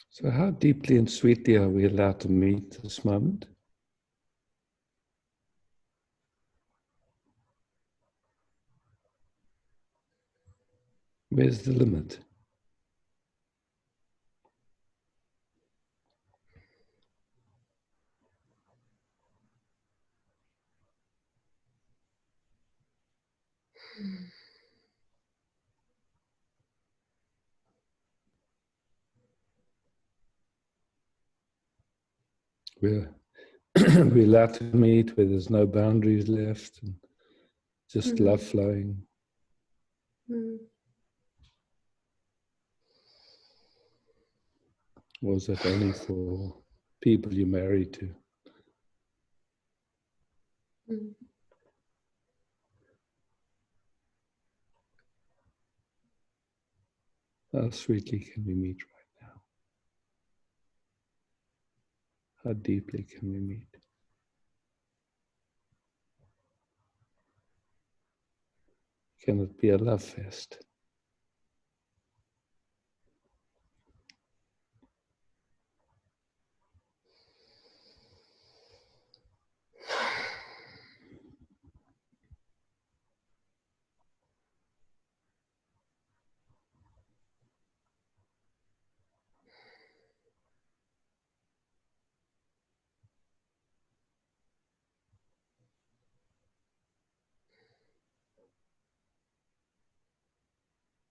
So how deeply and sweetly are we allowed to meet this moment? Where's the limit? We're, we're allowed to meet where there's no boundaries left, and just love flowing. Or is that only for people you're married to? How sweetly can we meet right now? How deeply can we meet? Can it be a love fest?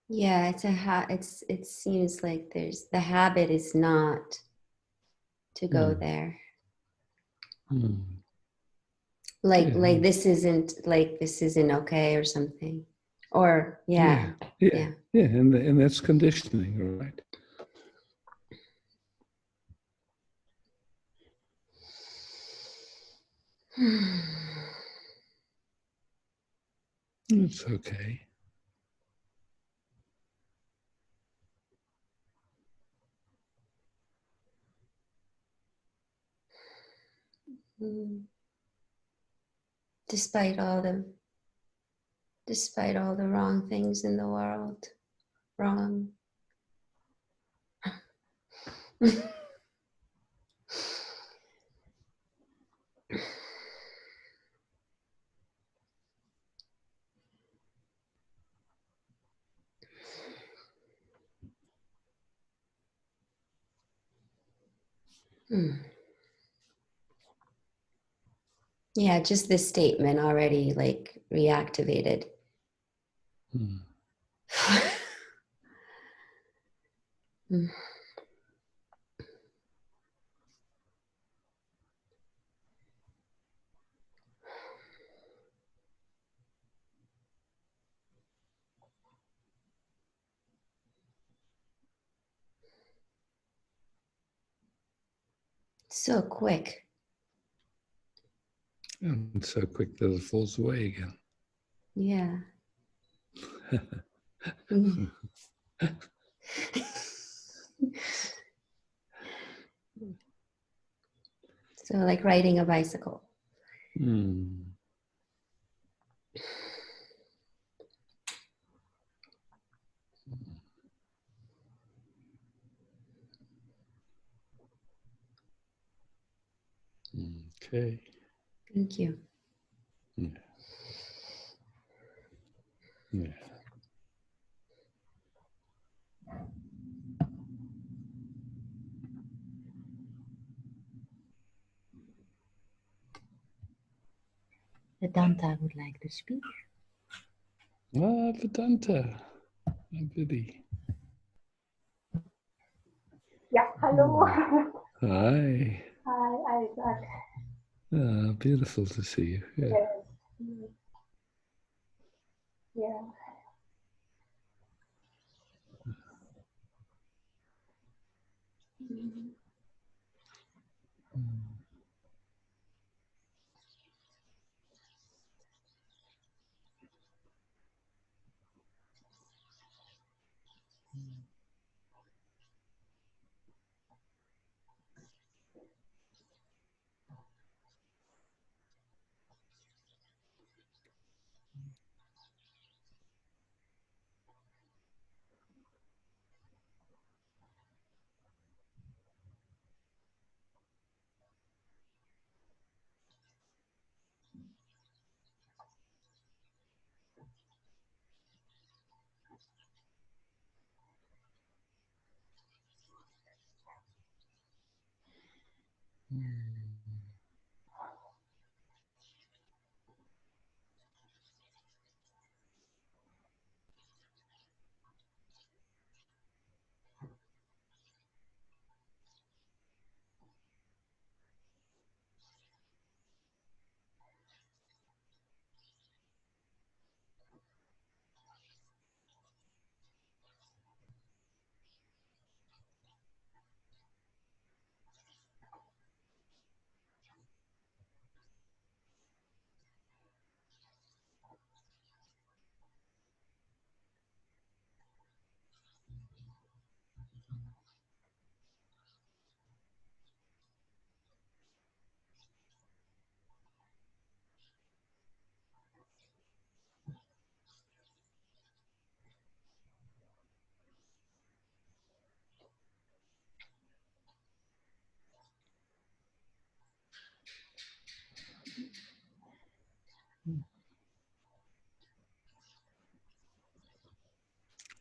Yeah, it seems like the habit is not to go there. Like this isn't okay or something. Or Yeah, and that's conditioning, right? It's okay. Despite all the wrong things in the world, wrong. Yeah, just this statement already like reactivated. So quick. And so quick that it falls away again. Yeah. So like riding a bicycle. Okay. Thank you. Yeah. Yeah. Vedanta would like to speak. Ah, Vedanta. Vidhi. Yeah, hello. Hi. Hi, Isaac. Ah, beautiful to see you. Yeah. Yes. Yeah.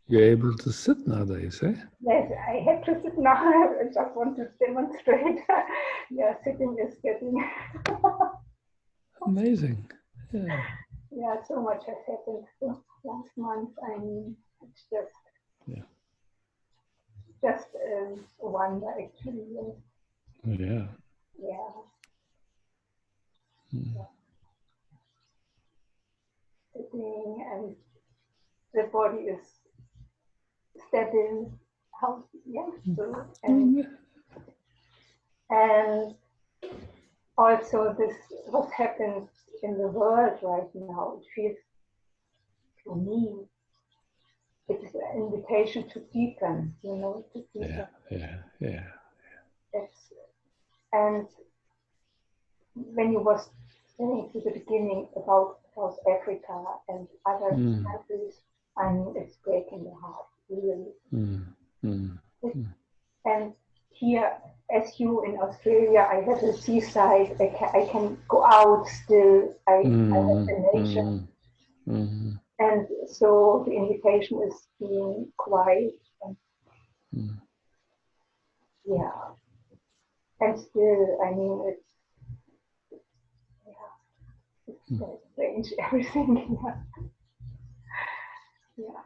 You're able to sit nowadays, eh? Yes, I had to sit now. I just want to demonstrate. Yeah, sitting is getting. Amazing. Yeah. Yeah, so much has happened last month. I mean, it's just a wonder, actually. Yes. Yeah. Yeah. Mm. Sitting, and the body is steady, healthy. Yeah. So, and also this, what happens in the world right now, it feels to me, it's an invitation to deepen, to deepen. Yeah. And when you was saying to the beginning about South Africa and other countries, I mean, it's breaking the heart, really. And here, as you in Australia, I have a seaside, I can go out still, I have the nature. And so the invitation is being quiet and yeah. And still, I mean, it's very strange, everything. Yeah.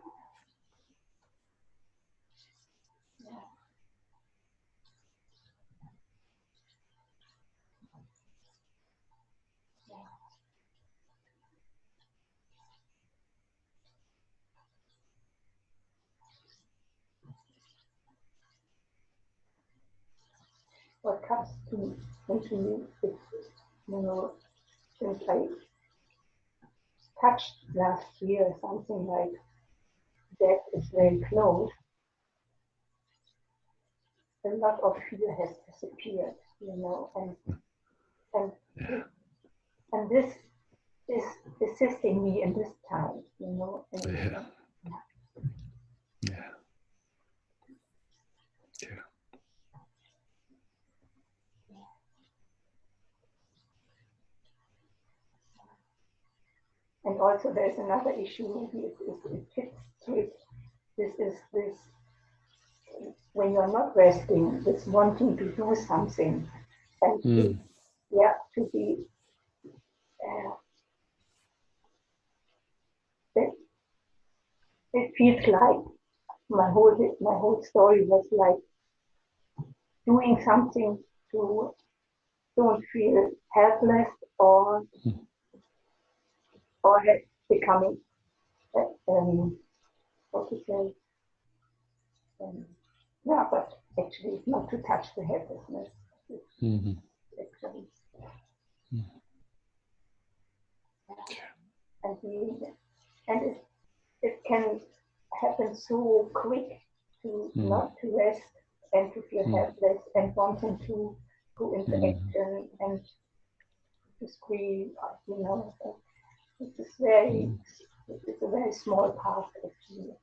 What comes into me is, since I touched last year something like death is very close, a lot of fear has disappeared, and this is assisting me in this time, Yeah. And also there's another issue, maybe it fits to it. This is when you're not resting, this wanting to do something and to be it feels like my whole story was like doing something to don't feel helpless or becoming what to say but actually not to touch the helplessness. Actually. And it can happen so quick to not to rest and to feel helpless and wanting to go into action and to scream, it's a very small part actually.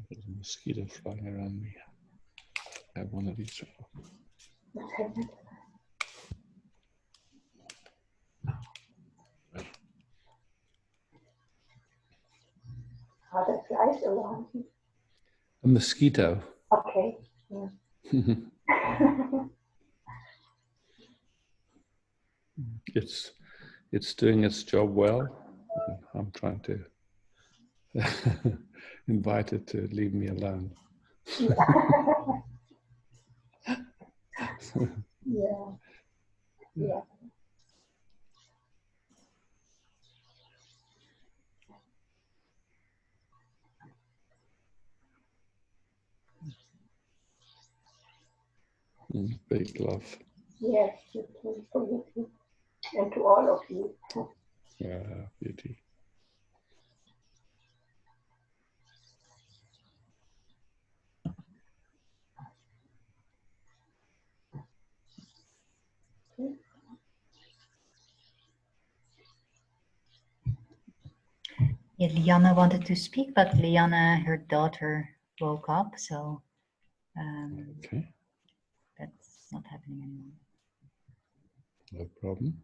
There's a mosquito flying around me. I have one of these. What's happening? Are there flies around you? A mosquito. Okay. Yeah. It's doing its job well. I'm trying to invite it to leave me alone. Yeah. Big love. Yes, for you too. And to all of you. Yeah, beauty. Yeah, Liana wanted to speak, but Liana, her daughter, woke up, so Okay, that's not happening anymore. no problem.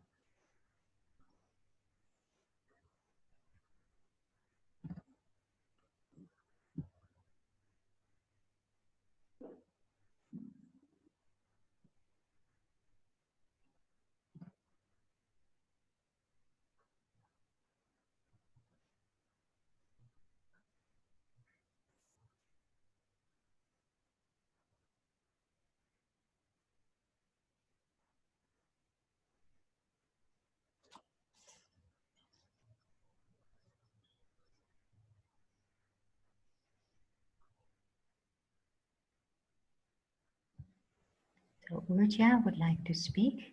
So Urja would like to speak.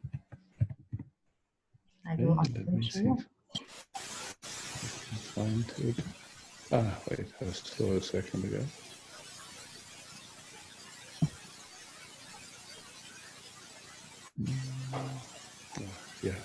I will Let me unmute see you. if I can find it. Ah, wait, I saw a second ago. Yeah.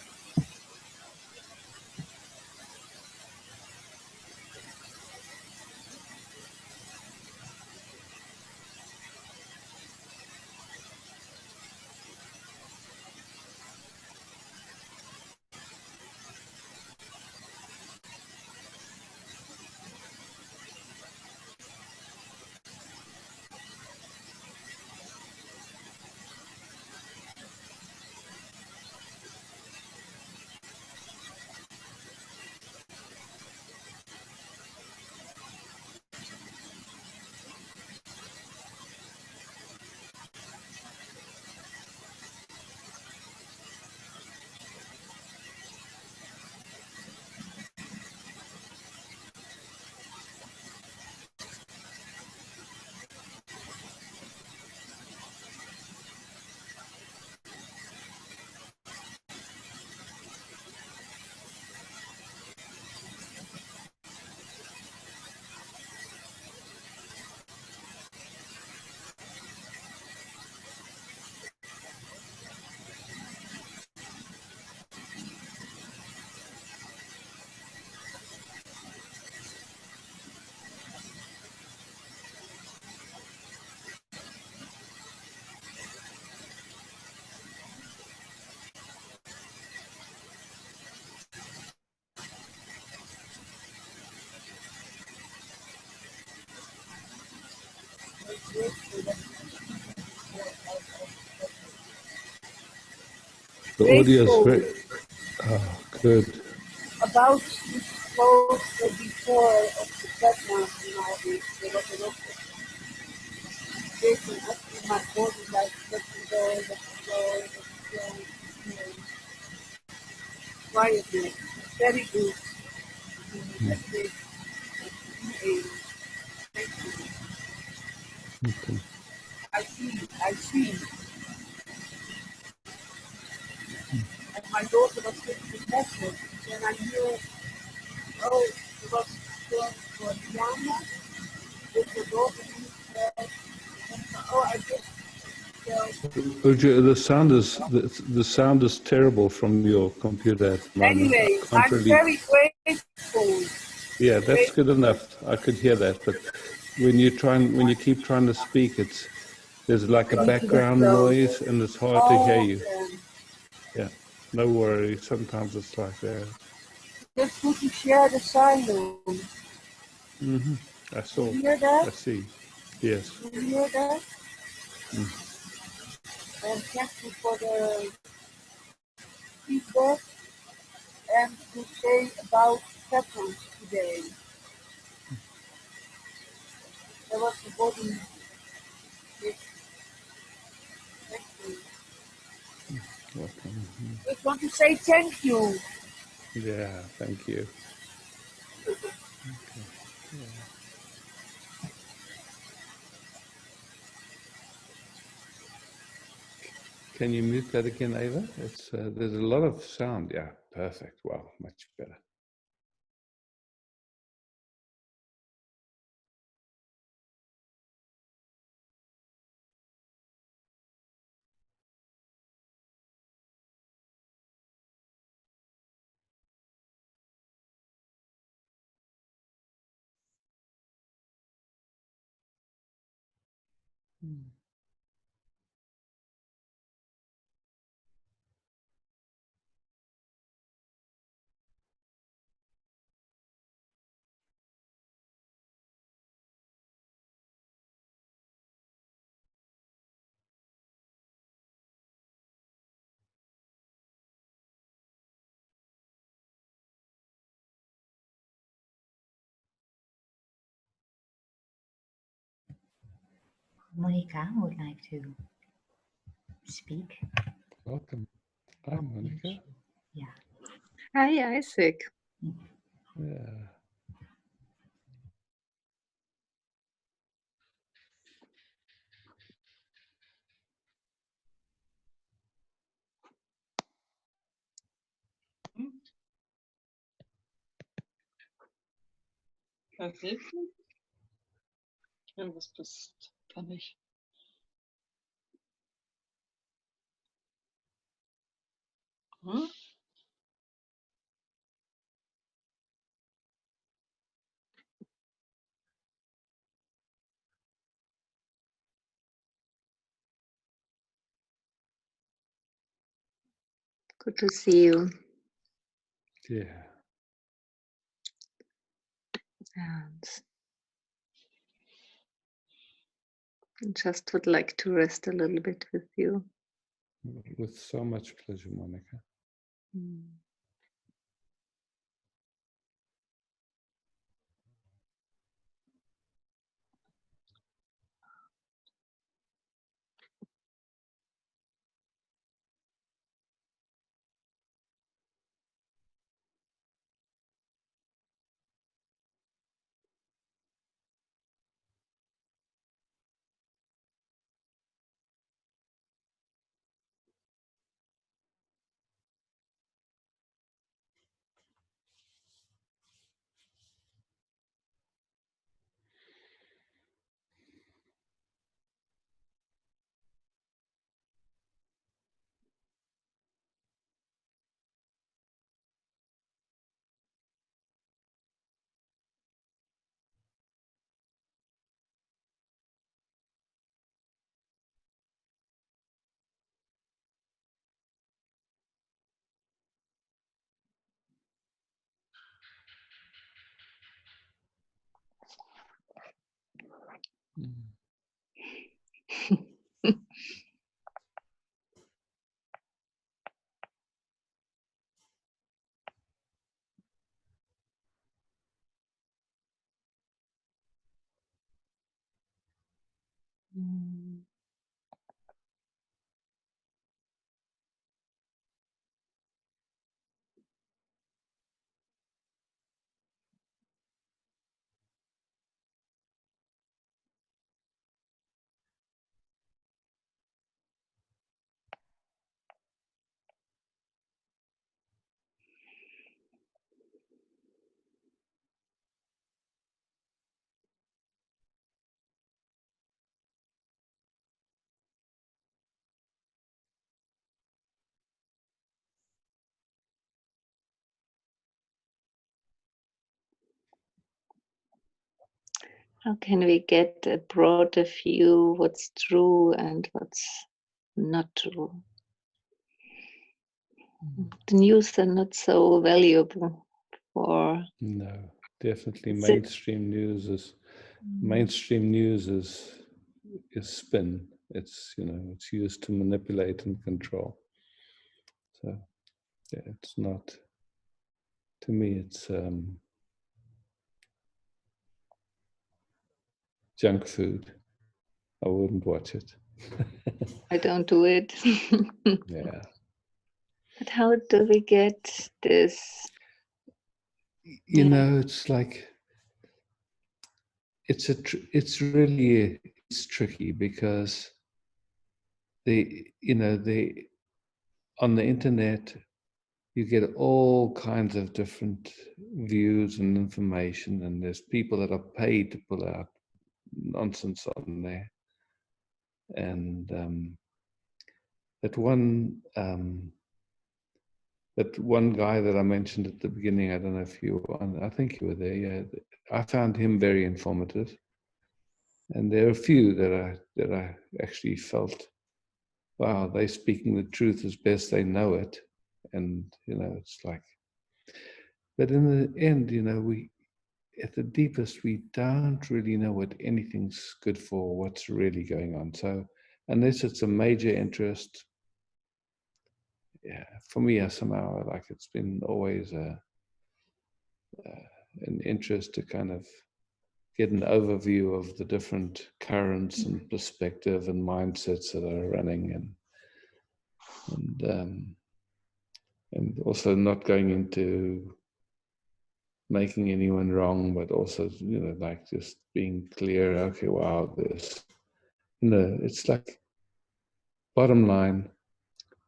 The audio is very... Oh, good. About this quote before of the background, there was a lot of Jason asking my body like, let me go, let me go, quietness, very good. Message, thank you. Okay. I see. And my daughter was getting the message, and I knew, oh, it was for Diana, with the daughter, oh, I just Uja, the sound is terrible from your computer at the moment. Anyway, I'm very grateful. Yeah, that's good enough. I could hear that, but when you keep trying to speak, there's like a background noise, and it's hard to hear you. Yeah, no worries. Sometimes it's like that. Just good to share the silence. I saw. You hear that? I see. Yes. You hear that? And thank you for the feedback and to say about patterns today. There was a body. Thank you. Welcome. Just want to say thank you. Yeah, thank you. Okay. Yeah. Can you mute that again, Ava? It's there's a lot of sound. Yeah, perfect. Wow, much better. Monica would like to speak. Welcome. Hi, Monica. Yeah. Hi, Isaac. Yeah. Was lebst du? Irgendwas bist da nicht. Hm? Good to see you. Yeah. And just would like to rest a little bit with you. With so much pleasure, Monica. How can we get a broader view what's true and what's not true? The news are not so valuable for. No, definitely Is it- mainstream news is spin. It's it's used to manipulate and control. So yeah, it's not, to me it's junk food. I wouldn't watch it. I don't do it. Yeah. But how do we get this? You know, it's like it's tricky because on the internet you get all kinds of different views and information, and there's people that are paid to pull out nonsense on there. And that one guy that I mentioned at the beginning, I don't know if you were on, I think you were there. Yeah, I found him very informative. And there are a few that I actually felt, wow, they're speaking the truth as best they know it. And, you know, it's like, but in the end, you know, we, at the deepest, we don't really know what anything's good for, what's really going on. So unless it's a major interest, yeah, for me, somehow, like, it's been always an interest to kind of get an overview of the different currents and perspective and mindsets that are running, and also not going into making anyone wrong, but also, you know, like just being clear. Okay, wow, this, you know, it's like, bottom line,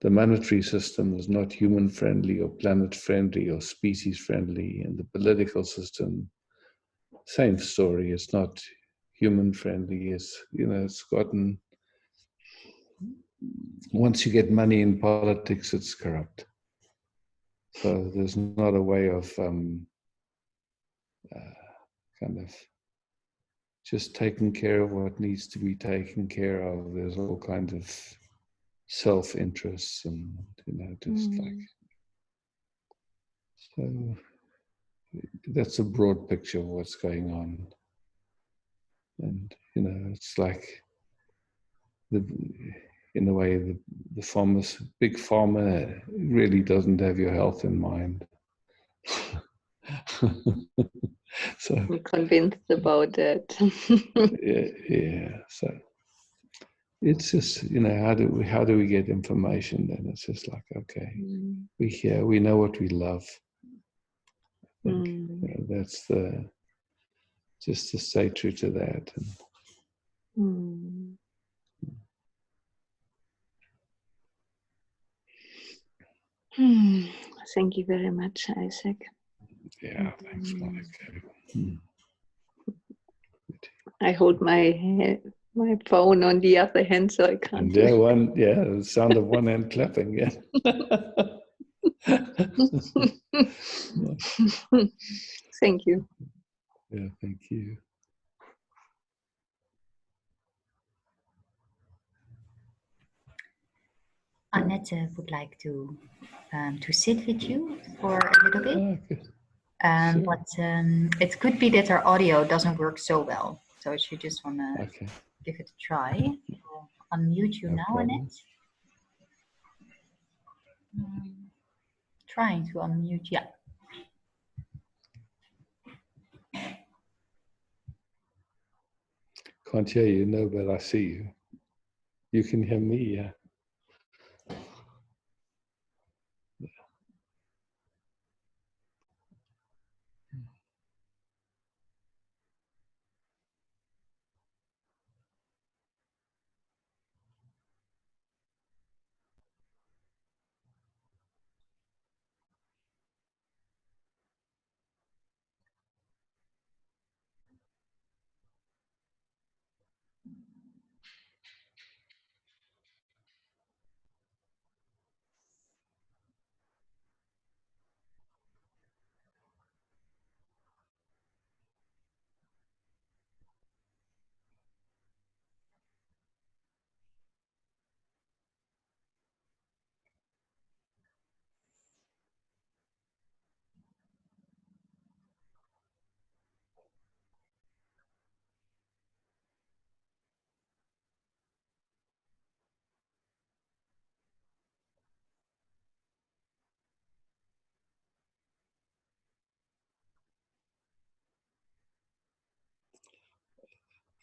the monetary system is not human friendly or planet friendly or species friendly, and the political system, same story. It's not human friendly. It's, you know, it's gotten, once you get money in politics, it's corrupt. So there's not a way of kind of just taking care of what needs to be taken care of. There's all kinds of self-interests and, you know, just like, so that's a broad picture of what's going on. And, you know, it's like, in a way, the farmers, big farmer really doesn't have your health in mind. So I'm convinced about that. yeah. So it's just, you know, how do we get information? Then it's just like, okay, we hear, we know what we love. I think, you know, that's just to stay true to that. Thank you very much, Isaac. Yeah, thanks, Monica. I hold my phone on the other hand, so I can't. And the sound of one hand clapping. Yeah. Thank you. Yeah, thank you. Annette would like to sit with you for a little bit. Sure. But it could be that our audio doesn't work so well. So if you just want to give it a try, I'll unmute you now, problem. Annette. Trying to unmute, yeah. Can't hear you, no, but I see you. You can hear me, yeah.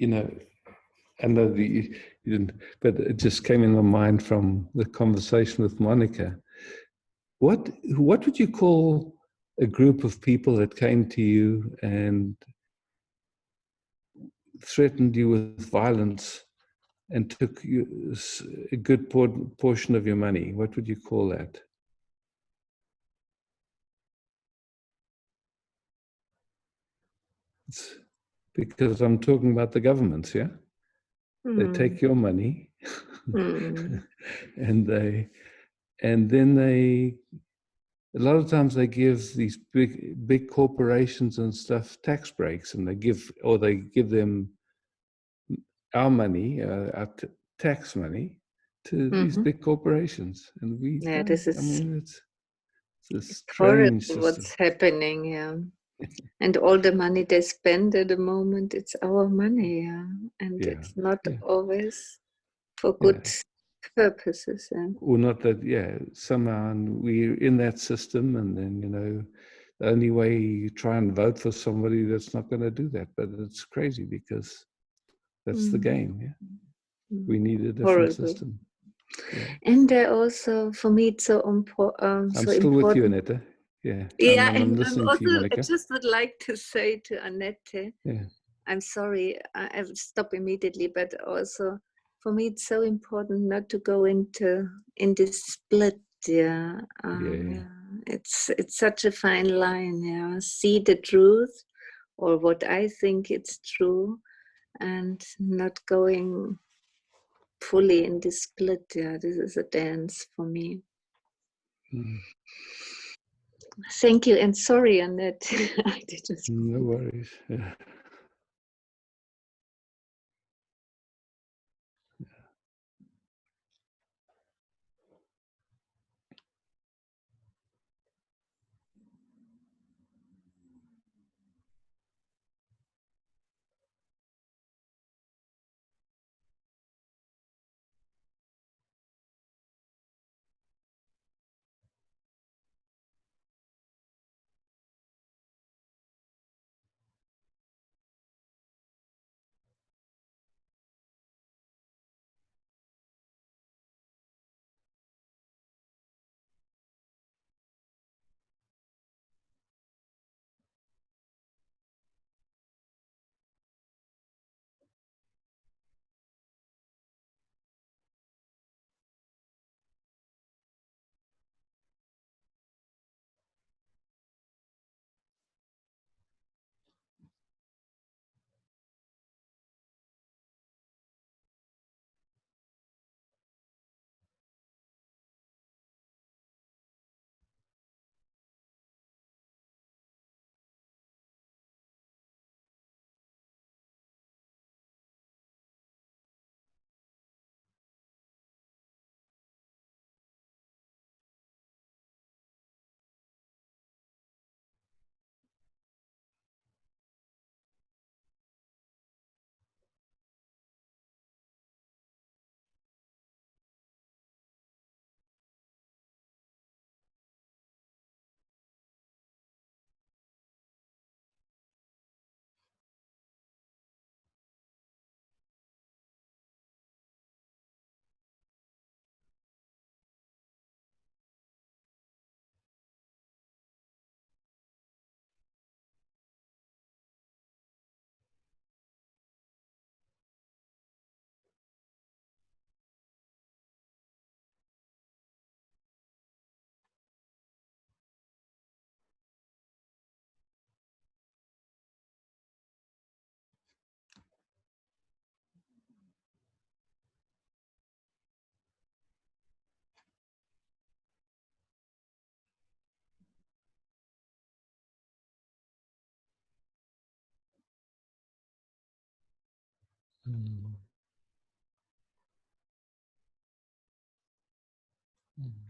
You know, I know that you didn't, but it just came in my mind from the conversation with Monica. What would you call a group of people that came to you and threatened you with violence and took you a good portion of your money? What would you call that? It's because I'm talking about the governments, yeah? They take your money and then they, a lot of times they give these big corporations and stuff tax breaks, and they give them our money, our tax money, to these big corporations, and we Yeah, don't. this is. I mean, it's a horrible strange system. what's happening, yeah. And all the money they spend at the moment, it's our money, yeah. And it's not always for good purposes. Yeah. Or not that, somehow we're in that system, and then, the only way you try and vote for somebody that's not going to do that. But it's crazy because that's the game, yeah. We need a different system. Yeah. And also, for me, it's so important. I'm still with you, Annette. Yeah. Yeah, I'm listening also, to you, Monica. I just would like to say to Annette, yeah. I'm sorry, I will stop immediately, but also for me, it's so important not to go in this split. Yeah. It's such a fine line. Yeah. See the truth, or what I think it's true, and not going fully in this split. Yeah, this is a dance for me. Thank you, and sorry, Annette. I didn't. No worries. Yeah.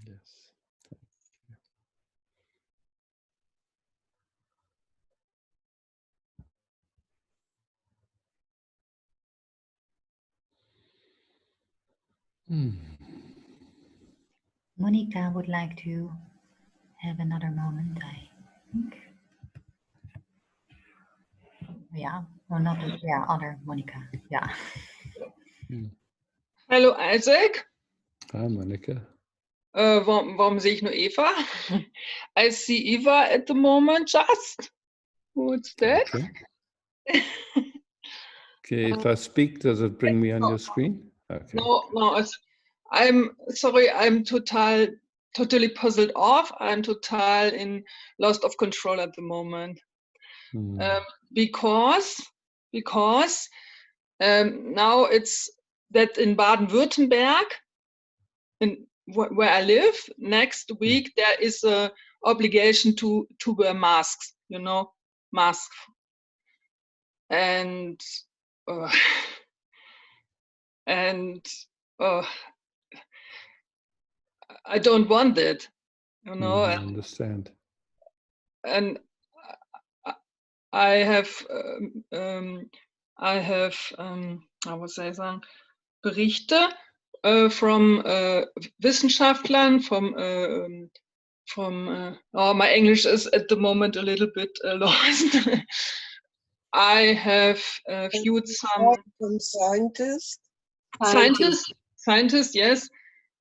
Yes. Monica would like to have another moment, I think. Yeah, or not, yeah, other Monica, yeah. Hallo Isaac. Hi Monica. Warum sehe ich nur Eva? I see Eva at the moment just. What's that? Okay. Okay, if I speak, does it bring me on your screen? Okay. No, I'm sorry, I'm totally puzzled off. I'm lost of control at the moment. Because now it's that in Baden-Württemberg, where I live, next week there is a obligation to wear masks, masks. And and I don't want it, you know. I understand. And I have I would say sagen, Berichte from Wissenschaftlern, from oh, my English is at the moment a little bit lost. I have viewed some scientists. Scientists, yes,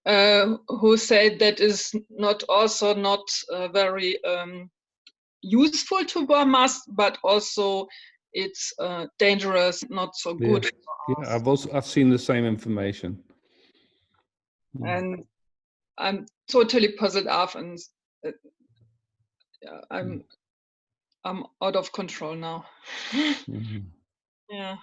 who said that is not also not very useful to wear mask, but also it's dangerous, not so good. Yeah, I've seen the same information. And I'm totally puzzled off, and yeah, I'm out of control now. Yeah.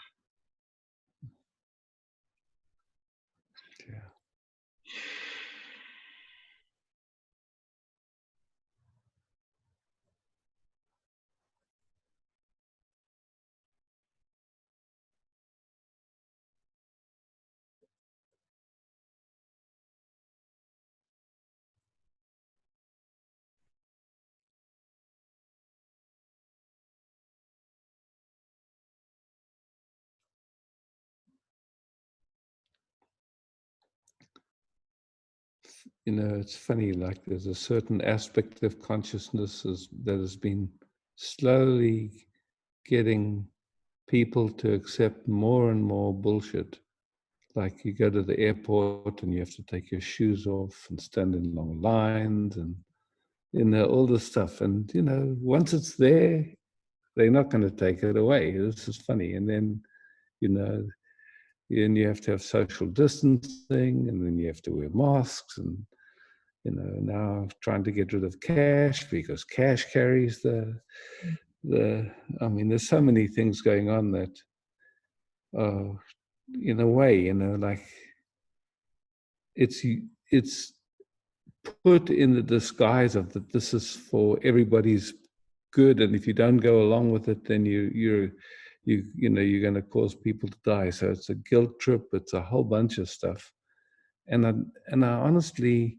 You know, it's funny, like there's a certain aspect of consciousness that has been slowly getting people to accept more and more bullshit. Like you go to the airport and you have to take your shoes off and stand in long lines and, you know, all this stuff. And, you know, once it's there, they're not going to take it away. This is funny. And then, you know, and you have to have social distancing, and then you have to wear masks, and you know, now trying to get rid of cash because cash carries the I mean, there's so many things going on that in a way, you know, like it's put in the disguise of that this is for everybody's good, and if you don't go along with it, then you know, you're going to cause people to die. So it's a guilt trip. It's a whole bunch of stuff, and I honestly,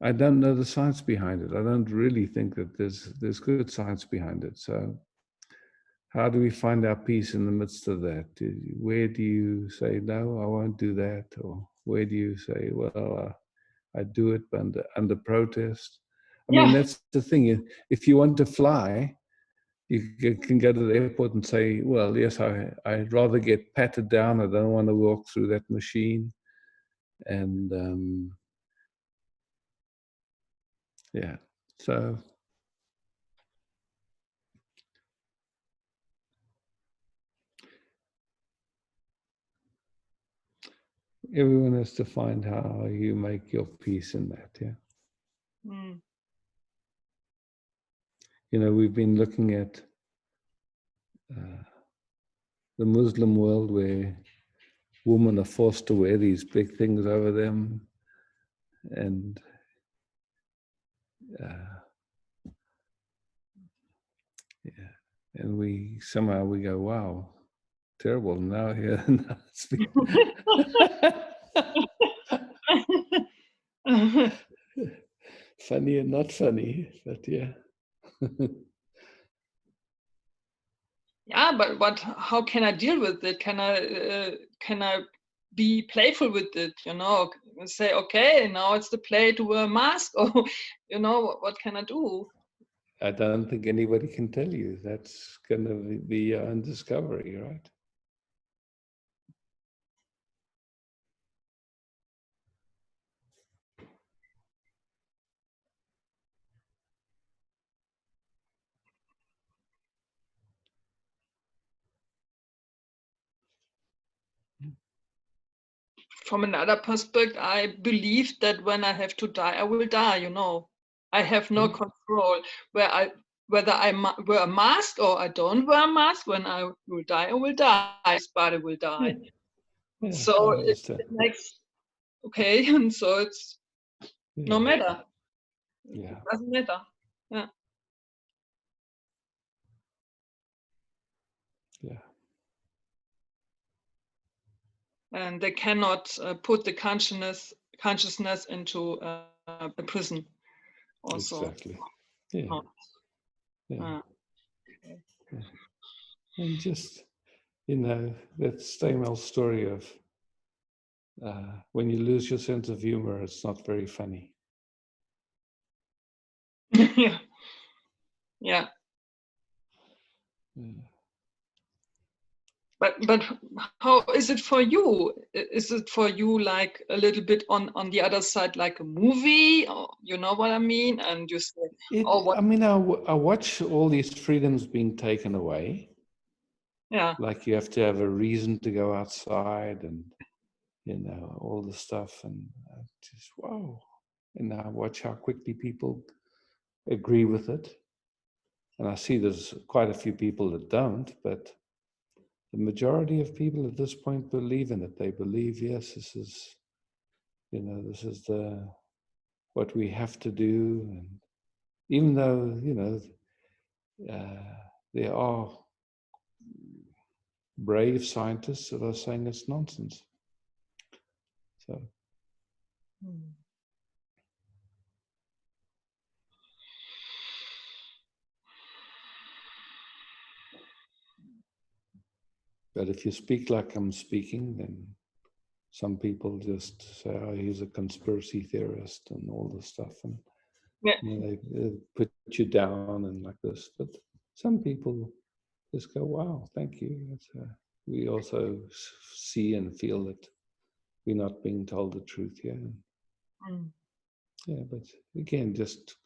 I don't know the science behind it. I don't really think that there's good science behind it. So how do we find our peace in the midst of that? Where do you say, no, I won't do that? Or where do you say, well, I do it under protest? I mean, that's the thing. If you want to fly, you can go to the airport and say, well, yes, I'd rather get patted down. I don't want to walk through that machine. And yeah, so everyone has to find how you make your peace in that. Yeah. You know, we've been looking at the Muslim world where women are forced to wear these big things over them, and yeah, and we somehow we go, wow, terrible. Now here, now it's funny and not funny, but yeah. Yeah, but how can I deal with it? Can I be playful with it? You know, say, okay, now it's the play to wear a mask, or you know, what can I do? I don't think anybody can tell you. That's going to be your own discovery, right? From another perspective, I believe that when I have to die, I will die. You know, I have no control whether I wear a mask or I don't wear a mask. When I will die, I will die. This body will die. Yeah, so it makes okay, and so it's no matter. Yeah, it doesn't matter. Yeah. Yeah. and they cannot put the consciousness into a prison. Also. Exactly. Yeah. Oh. Yeah. And just, you know, that same old story of when you lose your sense of humor, it's not very funny. Yeah. Yeah. But how is it for you? Is it for you like a little bit on the other side, like a movie? Or, you know what I mean? And you say, I mean, I watch all these freedoms being taken away. Yeah. Like you have to have a reason to go outside, and you know all the stuff, and just wow. And I watch how quickly people agree with it. And I see there's quite a few people that don't, but the majority of people at this point believe in it. They believe, yes, this is, you know, this is what we have to do. And even though, you know, there are brave scientists that are saying it's nonsense. So. But if you speak like I'm speaking, then some people just say, oh, he's a conspiracy theorist and all this stuff. And yeah. You know, they put you down and like this. But some people just go, wow, thank you. We also see and feel that we're not being told the truth here. Yeah, but again, just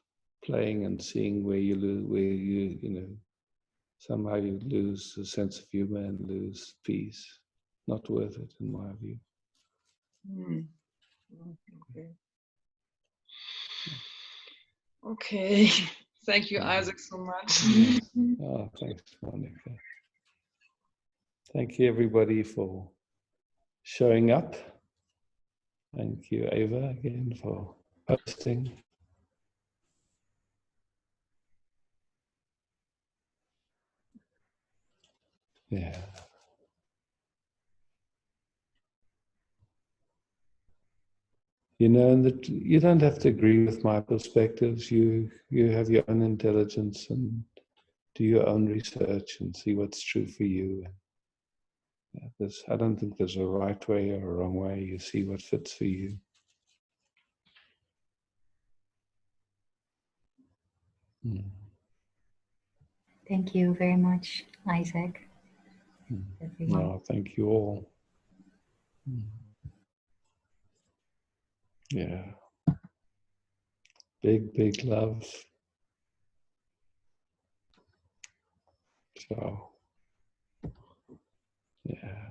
playing and seeing where you lose, where you know, somehow you lose a sense of humor and lose peace. Not worth it, in my view. Okay. Thank you, Isaac, so much. Yes. Oh, thanks, Monica. Thank you, everybody, for showing up. Thank you, Ava, again, for hosting. Yeah. You know, and that you don't have to agree with my perspectives. You have your own intelligence and do your own research and see what's true for you. Yeah, I don't think there's a right way or a wrong way. You see what fits for you. Thank you very much, Isaac. No, thank you all. Yeah. Big, big love. So, yeah.